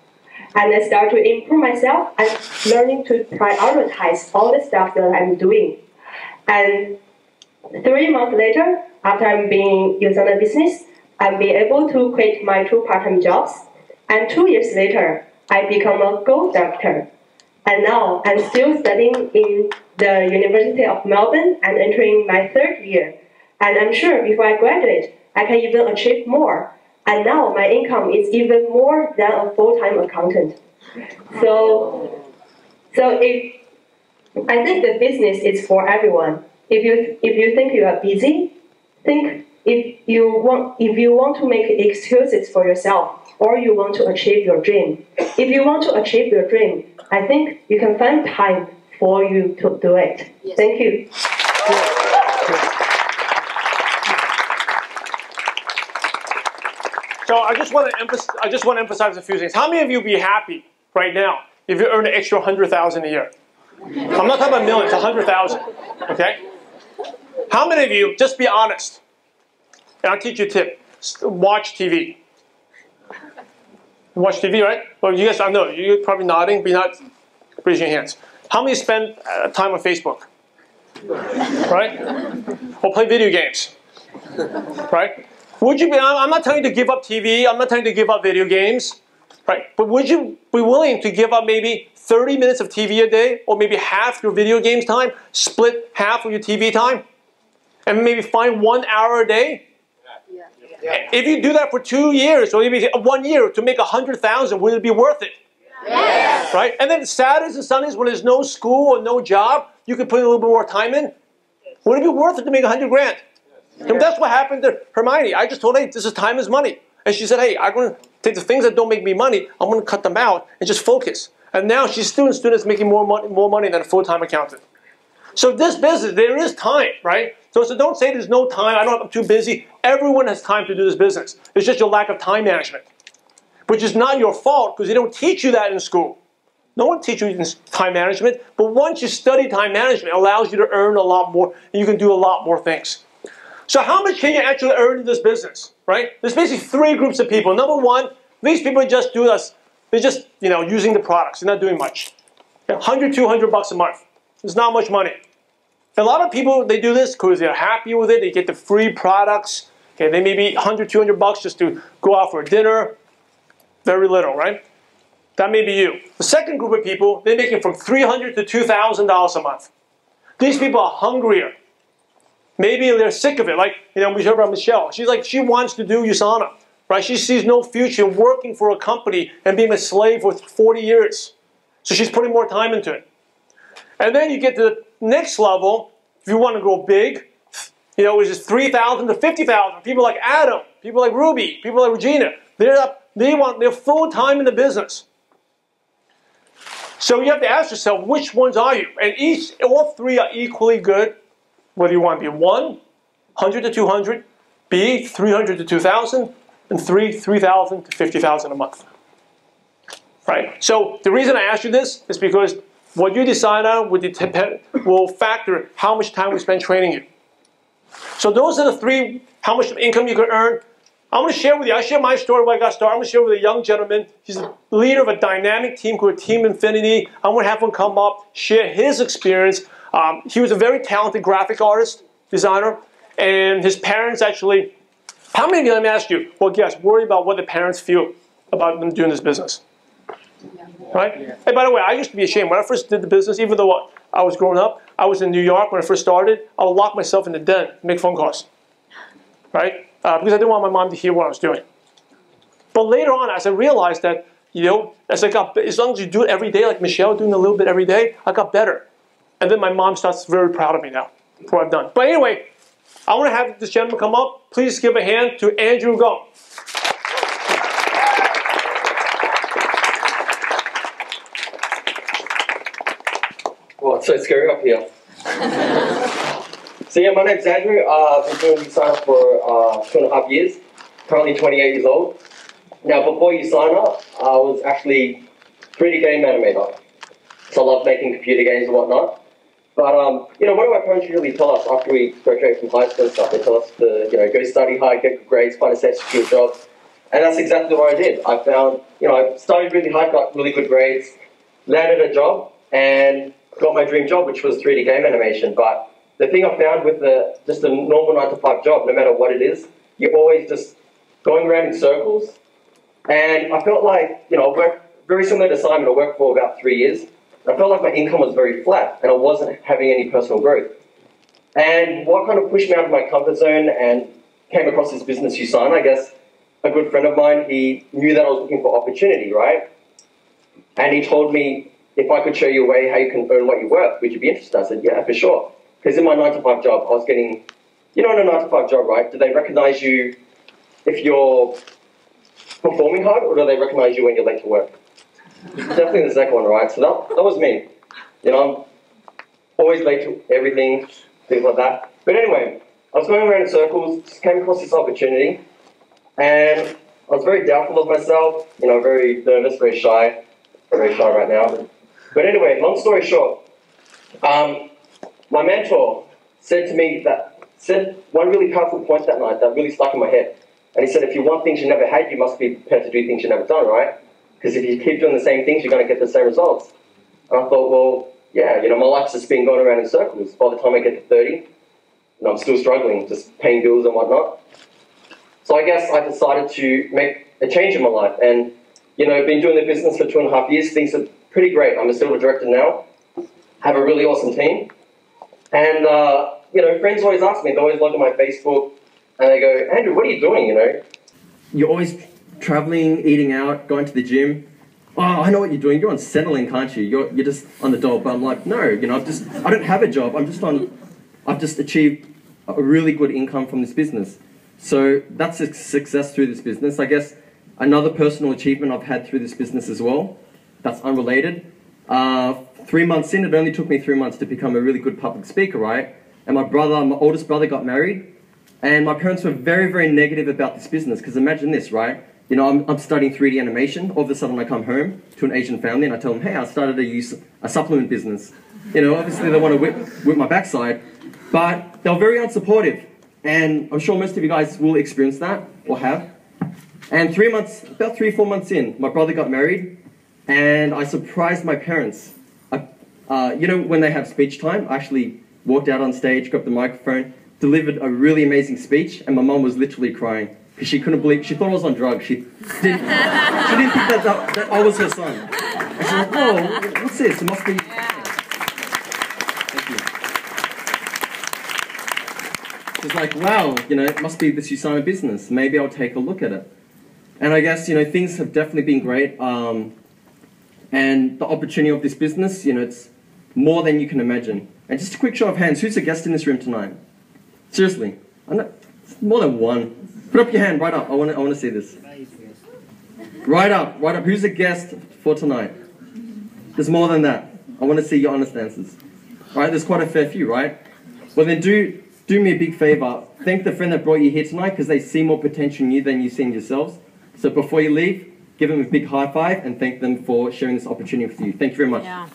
And I start to improve myself and learning to prioritize all the stuff that I'm doing. And 3 months later, after I'm being USANA business, I'll be able to quit my 2 part-time jobs. And 2 years later, I become a gold doctor. And now I'm still studying in the University of Melbourne and entering my 3rd year. And I'm sure before I graduate, I can even achieve more. And now my income is even more than a full-time accountant. So if I think the business is for everyone. If you think you are busy, think if you want to make excuses for yourself, or you want to achieve your dream. If you want to achieve your dream, I think you can find time for you to do it. Yes. Thank you. So I just want to emphasize a few things. How many of you would be happy right now if you earn an extra 100,000 a year? I'm not talking about millions, 100,000. Okay? How many of you, just be honest, and I'll teach you a tip, watch TV. Watch TV, right? Well, you guys, I know, you're probably nodding, but you're not raising your hands. How many spend time on Facebook? Right? Or play video games? Right? Would you be, I'm not telling you to give up TV, I'm not telling you to give up video games, right? But would you be willing to give up maybe 30 minutes of TV a day, or maybe half your video games time, split half of your TV time, and maybe find 1 hour a day? Yeah. If you do that for 2 years, or maybe 1 year to make 100,000, would it be worth it? Yes. Right? And then Saturdays and Sundays when there's no school or no job, you can put a little bit more time in. Would it be worth it to make 100 grand? And that's what happened to Hermione. I just told her, hey, this is time is money. And she said, hey, I'm going to take the things that don't make me money, I'm going to cut them out and just focus. And now she's still in students making more money than a full-time accountant. So this business, there is time, right? So don't say there's no time, I'm too busy. Everyone has time to do this business. It's just your lack of time management, which is not your fault because they don't teach you that in school. No one teaches you time management, but once you study time management, it allows you to earn a lot more, and you can do a lot more things. So how much can you actually earn in this business, right? There's basically 3 groups of people. Number one, these people just do this. They're just, using the products. They're not doing much. $100, $200 a month. It's not much money. A lot of people, they do this because they're happy with it. They get the free products. Okay, they may be $100, $200 just to go out for a dinner. Very little, right? That may be you. The second group of people, they're making from $300 to $2,000 a month. These people are hungrier. Maybe they're sick of it. Like, we heard about Michelle. She's like, she wants to do USANA, right? She sees no future in working for a company and being a slave for 40 years. So she's putting more time into it. And then you get to the next level, if you want to go big, which is 3,000 to 50,000. People like Adam, people like Ruby, people like Regina, they're full time in the business. So you have to ask yourself, which ones are you? And all 3 are equally good. Whether you want to be 1, 100 to 200, B, 300 to 2,000, and 3,000 to 50,000 a month. Right? So the reason I asked you this is because what you decide on will factor how much time we spend training you. So those are the 3, how much income you can earn. I'm going to share with you, I share my story when I got started. I'm going to share with a young gentleman. He's the leader of a dynamic team called Team Infinity. I'm going to have him come up, share his experience. He was a very talented graphic artist, designer, and his parents actually, how many of you, let me ask you, well, guys, worry about what the parents feel about them doing this business? Right? Yeah. Hey, by the way, I used to be ashamed. When I first did the business, even though I was growing up, I was in New York when I first started, I would lock myself in the den and make phone calls. Right? Because I didn't want my mom to hear what I was doing. But later on, as I realized that, as long as you do it every day, like Michelle doing a little bit every day, I got better. And then my mom starts very proud of me now for what I've done. But anyway, I want to have this gentleman come up. Please give a hand to Andrew Gong. Oh, it's so scary up here. So yeah, my name's Andrew. I've been doing USANA for 2.5 years. Currently 28 years old. Now before USANA, I was actually 3D game animator. So I love making computer games and whatnot. But what do our parents really tell us after we graduate from high school and stuff? They tell us to go study hard, get good grades, find a safe, secure job. And that's exactly what I did. I found, I studied really hard, got really good grades, landed a job, and got my dream job, which was 3D game animation. But the thing I found with just a normal 9-to-5 job, no matter what it is, you're always just going around in circles. And I felt like, I worked very similar to Simon. I worked for about 3 years. I felt like my income was very flat and I wasn't having any personal growth. And what kind of pushed me out of my comfort zone and came across this business, USANA, I guess a good friend of mine, he knew that I was looking for opportunity, right? And he told me, if I could show you a way how you can earn what you're worth, would you be interested? I said, yeah, for sure. Because in my 9-to-5 job, I was getting, you know, in a 9-to-5 job, right? Do they recognize you if you're performing hard, or do they recognize you when you're late to work? Definitely the second one, right? So that was me. You know, I'm always late to everything, things like that. But anyway, I was going around in circles, just came across this opportunity, and I was very doubtful of myself, you know, very nervous, very shy right now. But anyway, long story short, my mentor said one really powerful point that night that really stuck in my head. And he said, if you want things you never had, you must be prepared to do things you never done, right? Because if you keep doing the same things, you're going to get the same results. And I thought, well, yeah, you know, my life's just been going around in circles. By the time I get to 30, you know, I'm still struggling, just paying bills and whatnot. So I guess I decided to make a change in my life. And, you know, been doing the business for 2.5 years. Things are pretty great. I'm a silver director now. Have a really awesome team. And, you know, friends always ask me, they always log on my Facebook, and they go, Andrew, what are you doing, you know? You're always traveling, eating out, going to the gym. Oh, I know what you're doing. You're on Centrelink, can't you? You're just on the dole. But I'm like, no, you know, I don't have a job. I've just achieved a really good income from this business. So that's a success through this business. I guess another personal achievement I've had through this business as well, that's unrelated. 3 months in, it only took me 3 months to become a really good public speaker, right? And my oldest brother got married. And my parents were very, very negative about this business, because imagine this, right? You know, I'm studying 3D animation. All of a sudden I come home to an Asian family and I tell them, hey, I started a supplement business. You know, obviously they want to whip my backside, but they were very unsupportive. And I'm sure most of you guys will experience that, or have. And about 3 or 4 months in, my brother got married, and I surprised my parents. You know, when they have speech time, I actually walked out on stage, grabbed the microphone, delivered a really amazing speech, and my mum was literally crying because she couldn't believe. She thought I was on drugs. She didn't think that I was her son. And she's like, "Oh, what's this? It must be." Thank you. She's like, "Wow, you know, it must be this Usama business. Maybe I'll take a look at it." And I guess, you know, things have definitely been great. And the opportunity of this business, you know, it's more than you can imagine. And just a quick show of hands, who's a guest in this room tonight? Seriously, more than one. Put up your hand, right up. I want to see this. Right up. Who's a guest for tonight? There's more than that. I want to see your honest answers. Right, there's quite a fair few, right? Well then, do me a big favor. Thank the friend that brought you here tonight, because they see more potential in you than you see in yourselves. So before you leave, give them a big high five and thank them for sharing this opportunity with you. Thank you very much. Yeah.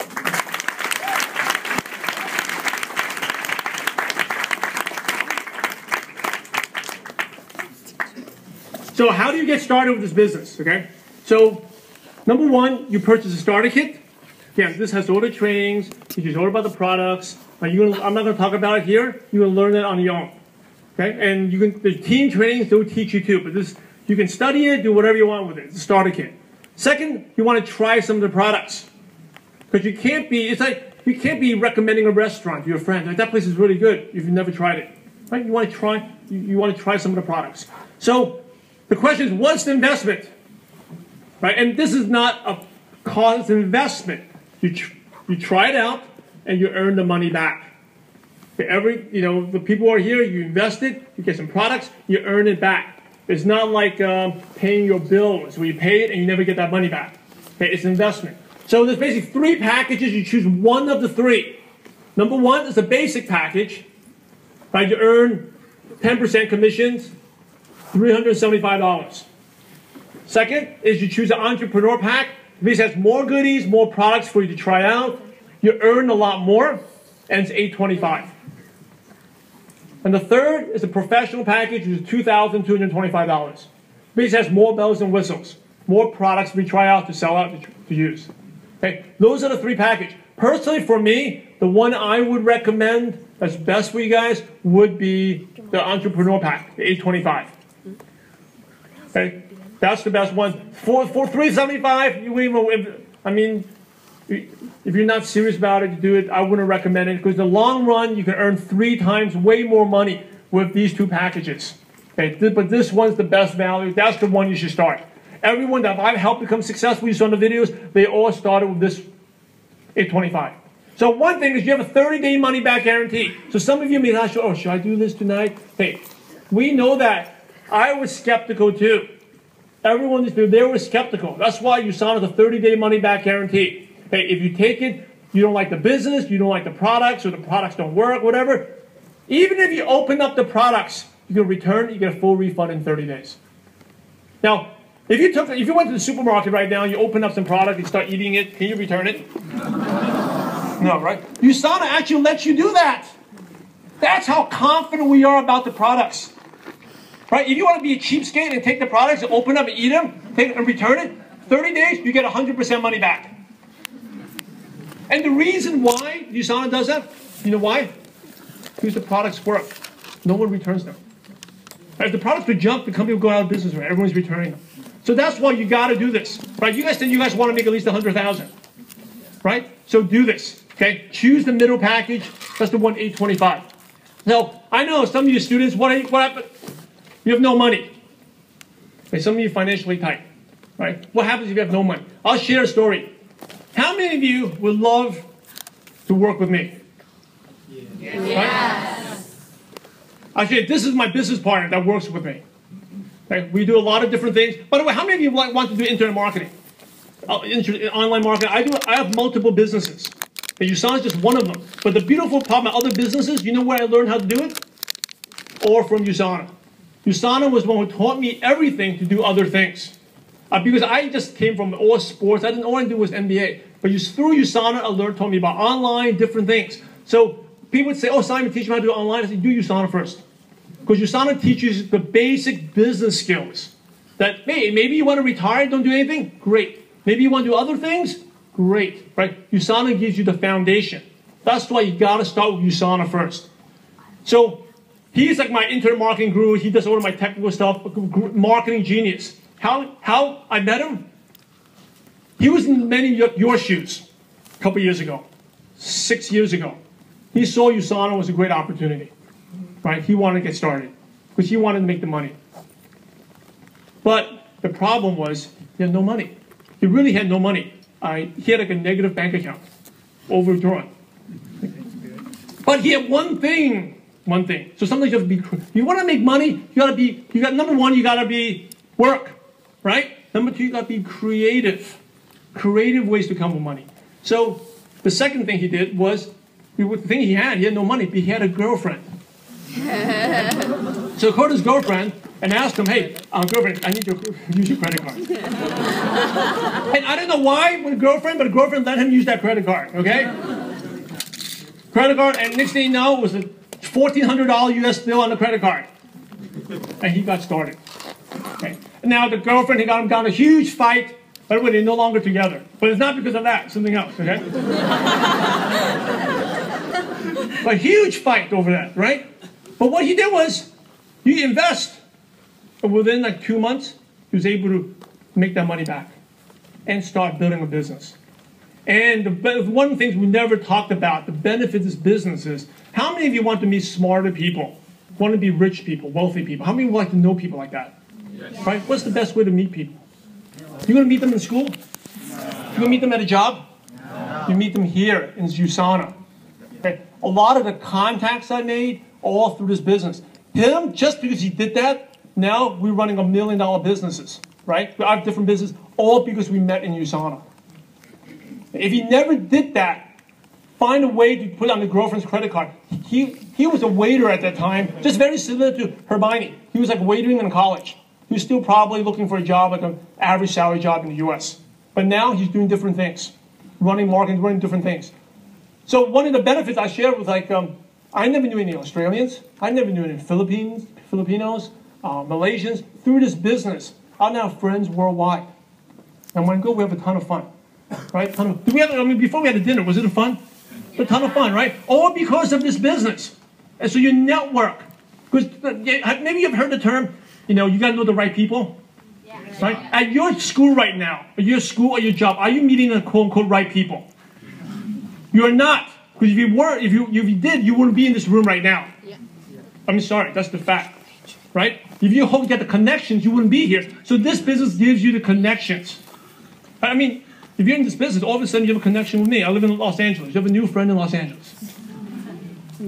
So how do you get started with this business, okay? So, number one, you purchase a starter kit. Again, this has all the trainings, you just order about the products. I'm not going to talk about it here. You're going to learn it on your own, okay? And the team trainings, they'll teach you too, but you can study it, do whatever you want with it. It's a starter kit. Second, you want to try some of the products. Because you can't be recommending a restaurant to your friend. Like, that place is really good if you've never tried it. Right? You want to try some of the products. So, the question is, what's the investment? Right? And this is not a cost investment. You try it out and you earn the money back. The people who are here, you invest it, you get some products, you earn it back. It's not like paying your bills where you pay it and you never get that money back. Okay, it's an investment. So there's basically 3 packages. You choose one of the 3. Number 1 is the basic package. Right? You earn 10% commissions, $375. Second is you choose an entrepreneur pack. This has more goodies, more products for you to try out. You earn a lot more, and it's $825. And the third is a professional package, which is $2,225. This has more bells and whistles, more products we try out to sell out to use. Okay, those are the 3 packages. Personally, for me, the one I would recommend that's best for you guys would be the entrepreneur pack, the $825. Okay, that's the best one. For $375, if you're not serious about it, to do it, I wouldn't recommend it, because in the long run, you can earn 3 times way more money with these 2 packages. Okay, but this one's the best value. That's the one you should start. Everyone that I've helped become successful, you saw in the videos, they all started with this 825. So one thing is you have a 30-day money-back guarantee. So some of you may ask, oh, should I do this tonight? Hey, we know that. I was skeptical too. Everyone, they were skeptical. That's why USANA has a 30-day money-back guarantee. Hey, if you take it, you don't like the business, you don't like the products, or the products don't work, whatever, even if you open up the products, you can return, you get a full refund in 30 days. Now, if you went to the supermarket right now, you open up some product, you start eating it, can you return it? No, right? USANA actually lets you do that. That's how confident we are about the products. Right? If you want to be a cheapskate and take the products and open up and eat them, and return it, 30 days, you get 100% money back. And the reason why USANA does that, you know why? Because the products work. No one returns them. If the products would jump, the company would go out of business, right? Everyone's returning them. So that's why you got to do this. Right? You guys said you guys want to make at least 100,000. Right? So do this. Okay? Choose the middle package. That's the one 825. Now, I know some of you students, what happened? You have no money. Okay, some of you financially tight. Right? What happens if you have no money? I'll share a story. How many of you would love to work with me? Yes. Right? Actually, this is my business partner that works with me. Okay? We do a lot of different things. By the way, how many of you want to do internet marketing? Online marketing? I have multiple businesses. USANA is just one of them. But the beautiful part about other businesses, you know where I learned how to do it? Or from USANA. USANA was one who taught me everything to do other things. Because I just came from all sports. I didn't know all I did was NBA. But through USANA, taught me about online, different things. So people would say, oh, Simon, teach me how to do online. I said, do USANA first. Because USANA teaches the basic business skills. That, hey, maybe you want to retire, don't do anything? Great. Maybe you want to do other things? Great. Right? USANA gives you the foundation. That's why you got to start with USANA first. So he's like my internet marketing guru. He does all of my technical stuff, marketing genius. How I met him? He was in many of your shoes a couple years ago, 6 years ago. He saw USANA was a great opportunity. Right? He wanted to get started because he wanted to make the money. But the problem was he had no money. He really had no money. He had like a negative bank account, overdrawn. But he had one thing. So sometimes you have to be. You want to make money. Number one, you got to be work, right? Number two, you got to be creative. Creative ways to come with money. So the second thing he did was, the thing he had no money, but he had a girlfriend. So he called his girlfriend and asked him, hey, girlfriend, I need to use your credit card. And I don't know why with a girlfriend, but a girlfriend let him use that credit card, okay? Credit card, and next thing you know, it was a $1,400 US bill on the credit card. And he got started. Okay. And now the girlfriend, he got him down a huge fight. By the way, they're no longer together. But it's not because of that, something else, okay? A huge fight over that, right? But what he did was, he invest. And within like 2 months, he was able to make that money back and start building a business. And one of the things we never talked about, the benefit of this business is, how many of you want to meet smarter people? Want to be rich people, wealthy people? How many would like to know people like that? Yes. Right? What's the best way to meet people? You're going to meet them in school? You're going to meet them at a job? You meet them here in USANA. Okay? A lot of the contacts I made, all through this business. Him, just because he did that, now we're running $1 million businesses, right? We have different businesses, all because we met in USANA. If he never did that, find a way to put on the girlfriend's credit card. He was a waiter at that time, just very similar to Hermione. He was like waitering in college. He was still probably looking for a job, like an average salary job in the US. But now he's doing different things, running marketing, running different things. So one of the benefits I shared was like, I never knew any Australians. I never knew any Filipinos, Malaysians. Through this business, I now have friends worldwide. And when I go, we have a ton of fun. Right? Before we had a dinner, was it fun? A ton of fun, right? All because of this business. And so you network. Because maybe you've heard the term, you got to know the right people. Yeah. Right? At your school right now, at your school or your job, are you meeting the quote-unquote right people? You're not. Because if you were, if you did, you wouldn't be in this room right now. Yeah. I'm sorry, that's the fact. Right? If you hope to get the connections, you wouldn't be here. So this business gives you the connections. I mean, if you're in this business, all of a sudden you have a connection with me. I live in Los Angeles. You have a new friend in Los Angeles.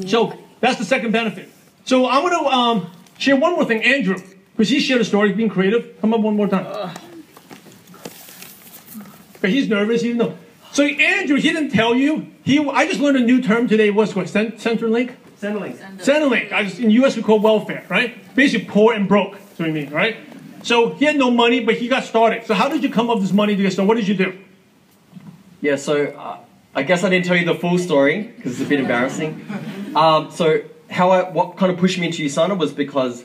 So that's the second benefit. So I'm going to share one more thing. Andrew, because he shared a story, being creative. Come up one more time. Okay, he's nervous. He didn't know. So Andrew, he didn't tell you. I just learned a new term today. What's what? Centrelink? Centrelink. Centrelink. In the U.S. we call welfare, right? Basically poor and broke. That's what we mean, right? So he had no money, but he got started. So how did you come up with this money to get started? What did you do? Yeah, so I guess I didn't tell you the full story because it's a bit embarrassing. So what kind of pushed me into USANA was because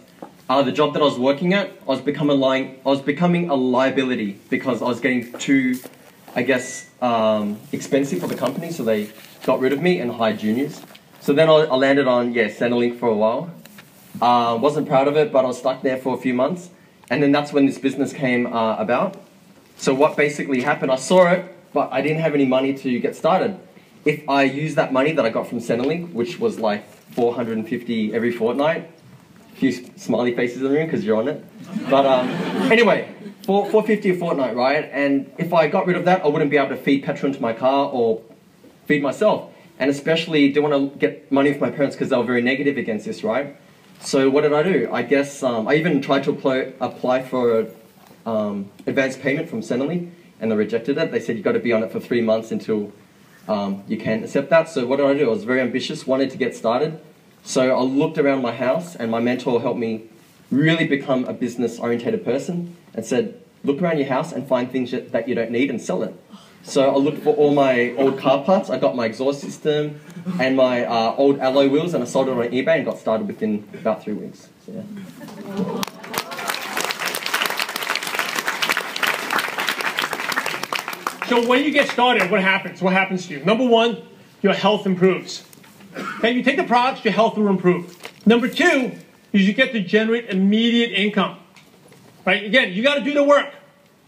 the job that I was working at, I was becoming a liability because I was getting too, I guess, expensive for the company, so they got rid of me and hired juniors. So then I landed on, Centrelink for a while. Wasn't proud of it, but I was stuck there for a few months. And then that's when this business came about. So what basically happened, I saw it, but I didn't have any money to get started. If I used that money that I got from Centrelink, which was like $450 every fortnight, a few smiley faces in the room because you're on it. But anyway, $450 a fortnight, right? And if I got rid of that, I wouldn't be able to feed petrol into my car or feed myself. And especially didn't want to get money from my parents because they were very negative against this, right? So what did I do? I guess I even tried to apply for advance payment from Centrelink, and they rejected it. They said you've got to be on it for 3 months until you can accept that. So what did I do? I was very ambitious, wanted to get started. So I looked around my house, and my mentor helped me really become a business-orientated person and said, look around your house and find things that you don't need and sell it. So I looked for all my old car parts. I got my exhaust system and my old alloy wheels, and I sold it on eBay and got started within about 3 weeks. So, yeah. So when you get started, what happens? What happens to you? Number one, your health improves. Okay, you take the products, your health will improve. Number two is you get to generate immediate income. Right? Again, you got to do the work.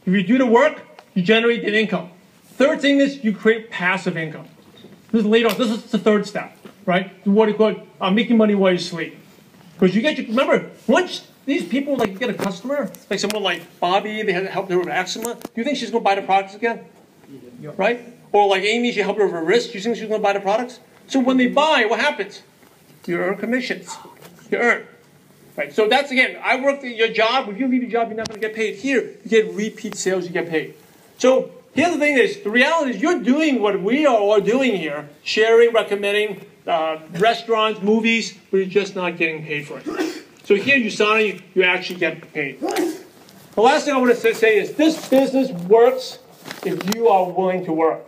If you do the work, you generate the income. Third thing is you create passive income. This is later on. This is the third step, right? What do you call it? Making money while you sleep. Because you get remember, once these people like get a customer, like someone like Bobby, they had to help her with eczema. Do you think she's going to buy the products again? Right? Or like Amy, she helped her with her wrist. Do you think she's going to buy the products? So when they buy, what happens? You earn commissions. You earn. Right? So that's, again, I worked at your job. If you leave your job, you're not going to get paid. Here, you get repeat sales, you get paid. So here's the thing is, the reality is you're doing what we are all doing here, sharing, recommending restaurants, movies, but you're just not getting paid for it. So here, USANA, you actually get paid. The last thing I want to say is this business works if you are willing to work.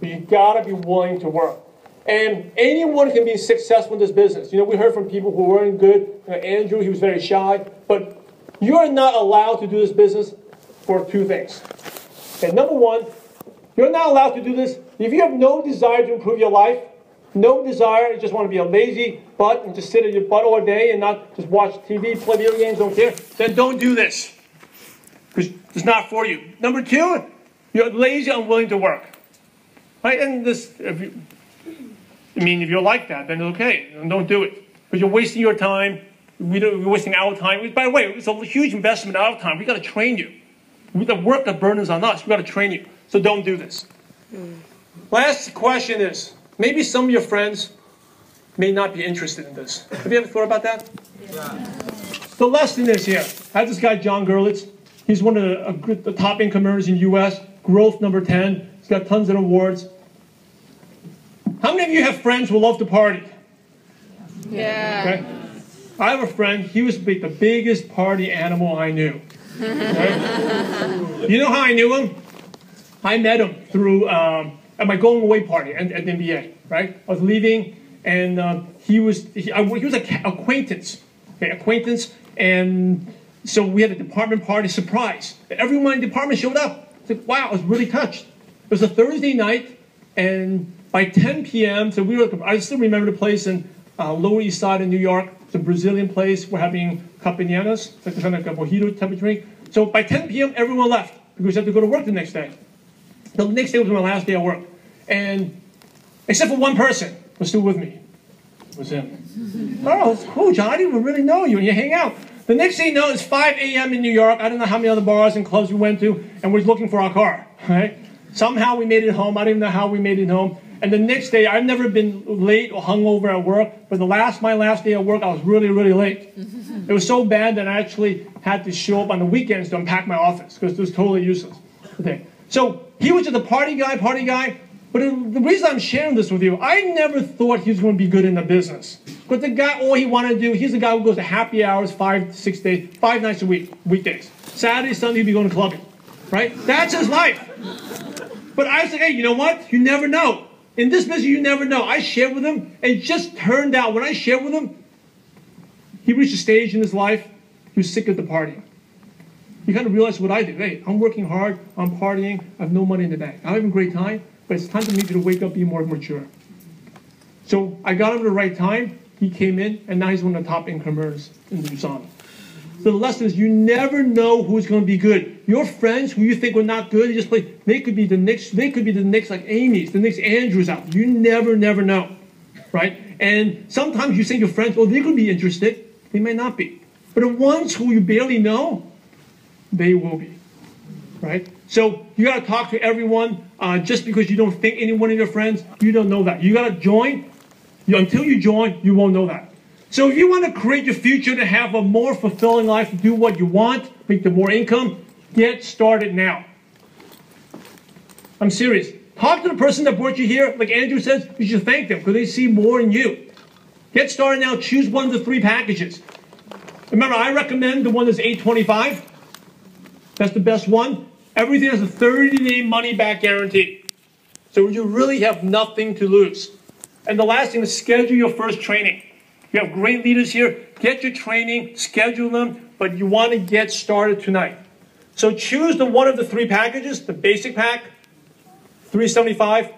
You got to be willing to work. And anyone can be successful in this business. You know, we heard from people who weren't good. Andrew, he was very shy. But you're not allowed to do this business for two things. Okay, number one, you're not allowed to do this if you have no desire to improve your life, no desire, you just want to be a lazy butt and just sit at your butt all day and not just watch TV, play video games, don't care, then don't do this. Because it's not for you. Number two, you're lazy, unwilling to work. Right? And this, if you're like that, then it's okay. And don't do it. Because you're wasting your time. We're wasting our time. By the way, it's a huge investment of our time. We've got to train you. The work that burdens on us, we've got to train you. So don't do this. Last question is, maybe some of your friends may not be interested in this. Have you ever thought about that? Yeah. The lesson is here. I have this guy, John Gerlitz. He's one of the top income earners in the U.S. Growth number 10. He's got tons of awards. How many of you have friends who love to party? Yeah. Okay? I have a friend. He was the biggest party animal I knew. Right? You know how I knew him? I met him through at my going away party at the NBA. Right? I was leaving, and he was an acquaintance. Okay, acquaintance, and so we had a department party surprise. Everyone in the department showed up. I said, wow, I was really touched. It was a Thursday night, and by 10 p.m., so I still remember the place in Lower East Side in New York. It's a Brazilian place. We're having capianas, like kind of like a mojito type of drink. So by 10 p.m., everyone left because we had to go to work the next day. The next day was my last day of work. And except for one person was still with me. It was him. Oh, it's cool, John. I didn't even really know you, and you hang out. The next thing you know, it's 5 a.m. in New York. I don't know how many other bars and clubs we went to, and we're looking for our car, right? Somehow we made it home. I don't even know how we made it home. And the next day, I've never been late or hungover at work, but my last day at work, I was really, really late. It was so bad that I actually had to show up on the weekends to unpack my office because it was totally useless. Okay. So he was just a party guy. But the reason I'm sharing this with you, I never thought he was going to be good in the business. But the guy, all he wanted to do, he's the guy who goes to happy hours 5 nights a week, weekdays. Saturday, Sunday, he'd be going to clubbing, right? That's his life. But I said, hey, you know what? You never know. In this business, you never know. I shared with him, and it just turned out, when I shared with him, he reached a stage in his life, he was sick of the partying. He kind of realized what I did. Hey, I'm working hard, I'm partying, I have no money in the bank. I'm having a great time, but it's time for me to wake up, be more mature. So I got him at the right time, he came in, and now he's one of the top income earners in USANA. So the lesson is you never know who's going to be good. Your friends who you think are not good, they could be the next like Amy's, the next Andrews out. You never know, right? And sometimes you say to your friends, well, they could be interested. They may not be. But the ones who you barely know, they will be, right? So you got to talk to everyone. Just because you don't think any one of your friends, you don't know that. You got to join. Until you join, you won't know that. So if you want to create your future to have a more fulfilling life, to do what you want, make the more income, get started now. I'm serious. Talk to the person that brought you here. Like Andrew says, you should thank them because they see more in you. Get started now. Choose one of the 3 packages. Remember, I recommend the one that's $825. That's the best one. Everything has a 30-day money-back guarantee. So you really have nothing to lose. And the last thing is schedule your first training. You have great leaders here. Get your training, schedule them, but you want to get started tonight. So choose one of the 3 packages, the basic pack, $375.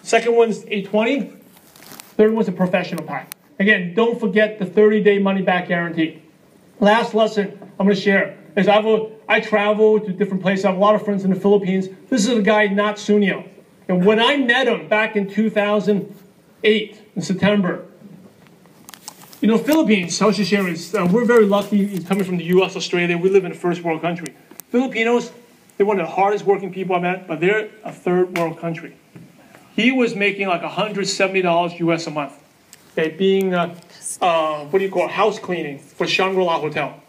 Second one's $820. Third one's a professional pack. Again, don't forget the 30-day money-back guarantee. Last lesson I'm going to share is I travel to different places. I have a lot of friends in the Philippines. This is a guy, Nat Sunio. And when I met him back in 2008, in September, you know, Philippines, I was just sharing, we're very lucky. He's coming from the U.S., Australia. We live in a first world country. Filipinos, they're one of the hardest working people I've met, but they're a third world country. He was making like $170 US a month, okay, being, house cleaning for Shangri-La Hotel.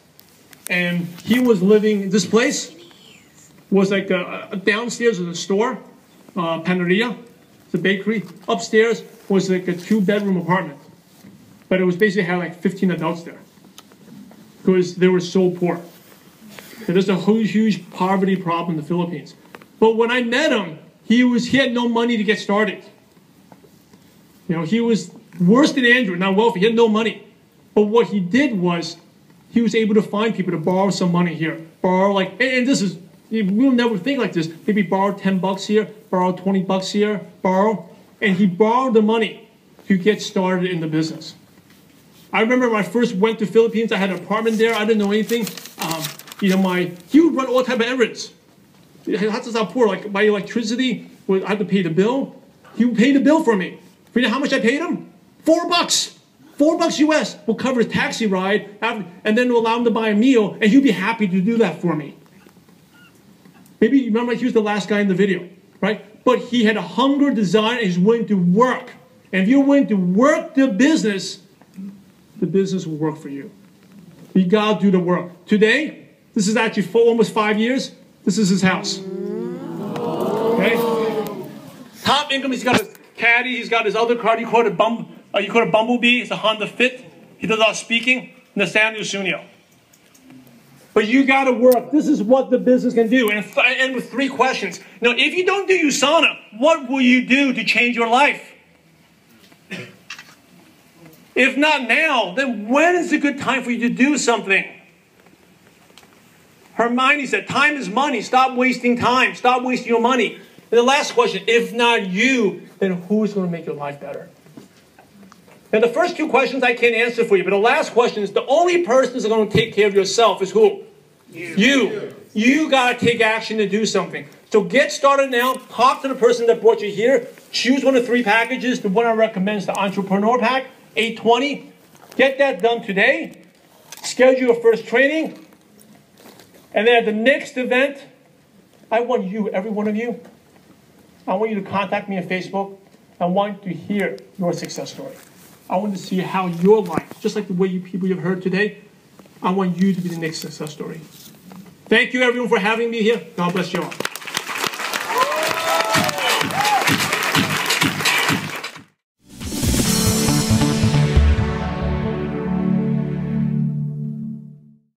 And he was living, this place was like downstairs was a store, Panaderia, it's a bakery. Upstairs was like a 2-bedroom apartment. But it was basically had like 15 adults there because they were so poor. So there's a huge poverty problem in the Philippines. But when I met him, he had no money to get started. You know, he was worse than Andrew, not wealthy. He had no money. But what he did was he was able to find people to borrow some money here. Borrow and this is, we'll never think like this. Maybe borrow $10 here, borrow $20 here, borrow. And he borrowed the money to get started in the business. I remember when I first went to Philippines, I had an apartment there. I didn't know anything. He would run all type of errands. That's how poor. Like my electricity, I had to pay the bill. He would pay the bill for me. You know how much I paid him? $4. $4 US will cover his taxi ride, and then will allow him to buy a meal, and he'd be happy to do that for me. Maybe you remember he was the last guy in the video, right? But he had a hunger, desire, and he's willing to work. And if you're willing to work the business will work for you. You gotta do the work. Today, this is actually almost 5 years. This is his house. Okay? Top income, he's got his caddy, he's got his other car. You call it a Bumblebee, it's a Honda Fit. He does a lot of speaking. Nathaniel Sunio. But you gotta work. This is what the business can do. And I end with 3 questions. Now, if you don't do USANA, what will you do to change your life? If not now, then when is a good time for you to do something? Hermione said, time is money. Stop wasting time. Stop wasting your money. And the last question, if not you, then who's going to make your life better? And the first 2 questions I can't answer for you, but the last question is the only person that's going to take care of yourself is who? You. You got to take action to do something. So get started now. Talk to the person that brought you here. Choose one of 3 packages. The one I recommend is the Entrepreneur Pack. $820. Get that done today. schedule your first training. And then at the next event, I want you, every one of you, I want you to contact me on Facebook. I want to hear your success story. I want to see how your life, just like the way you people you've heard today, I want you to be the next success story. Thank you, everyone, for having me here. God bless you all.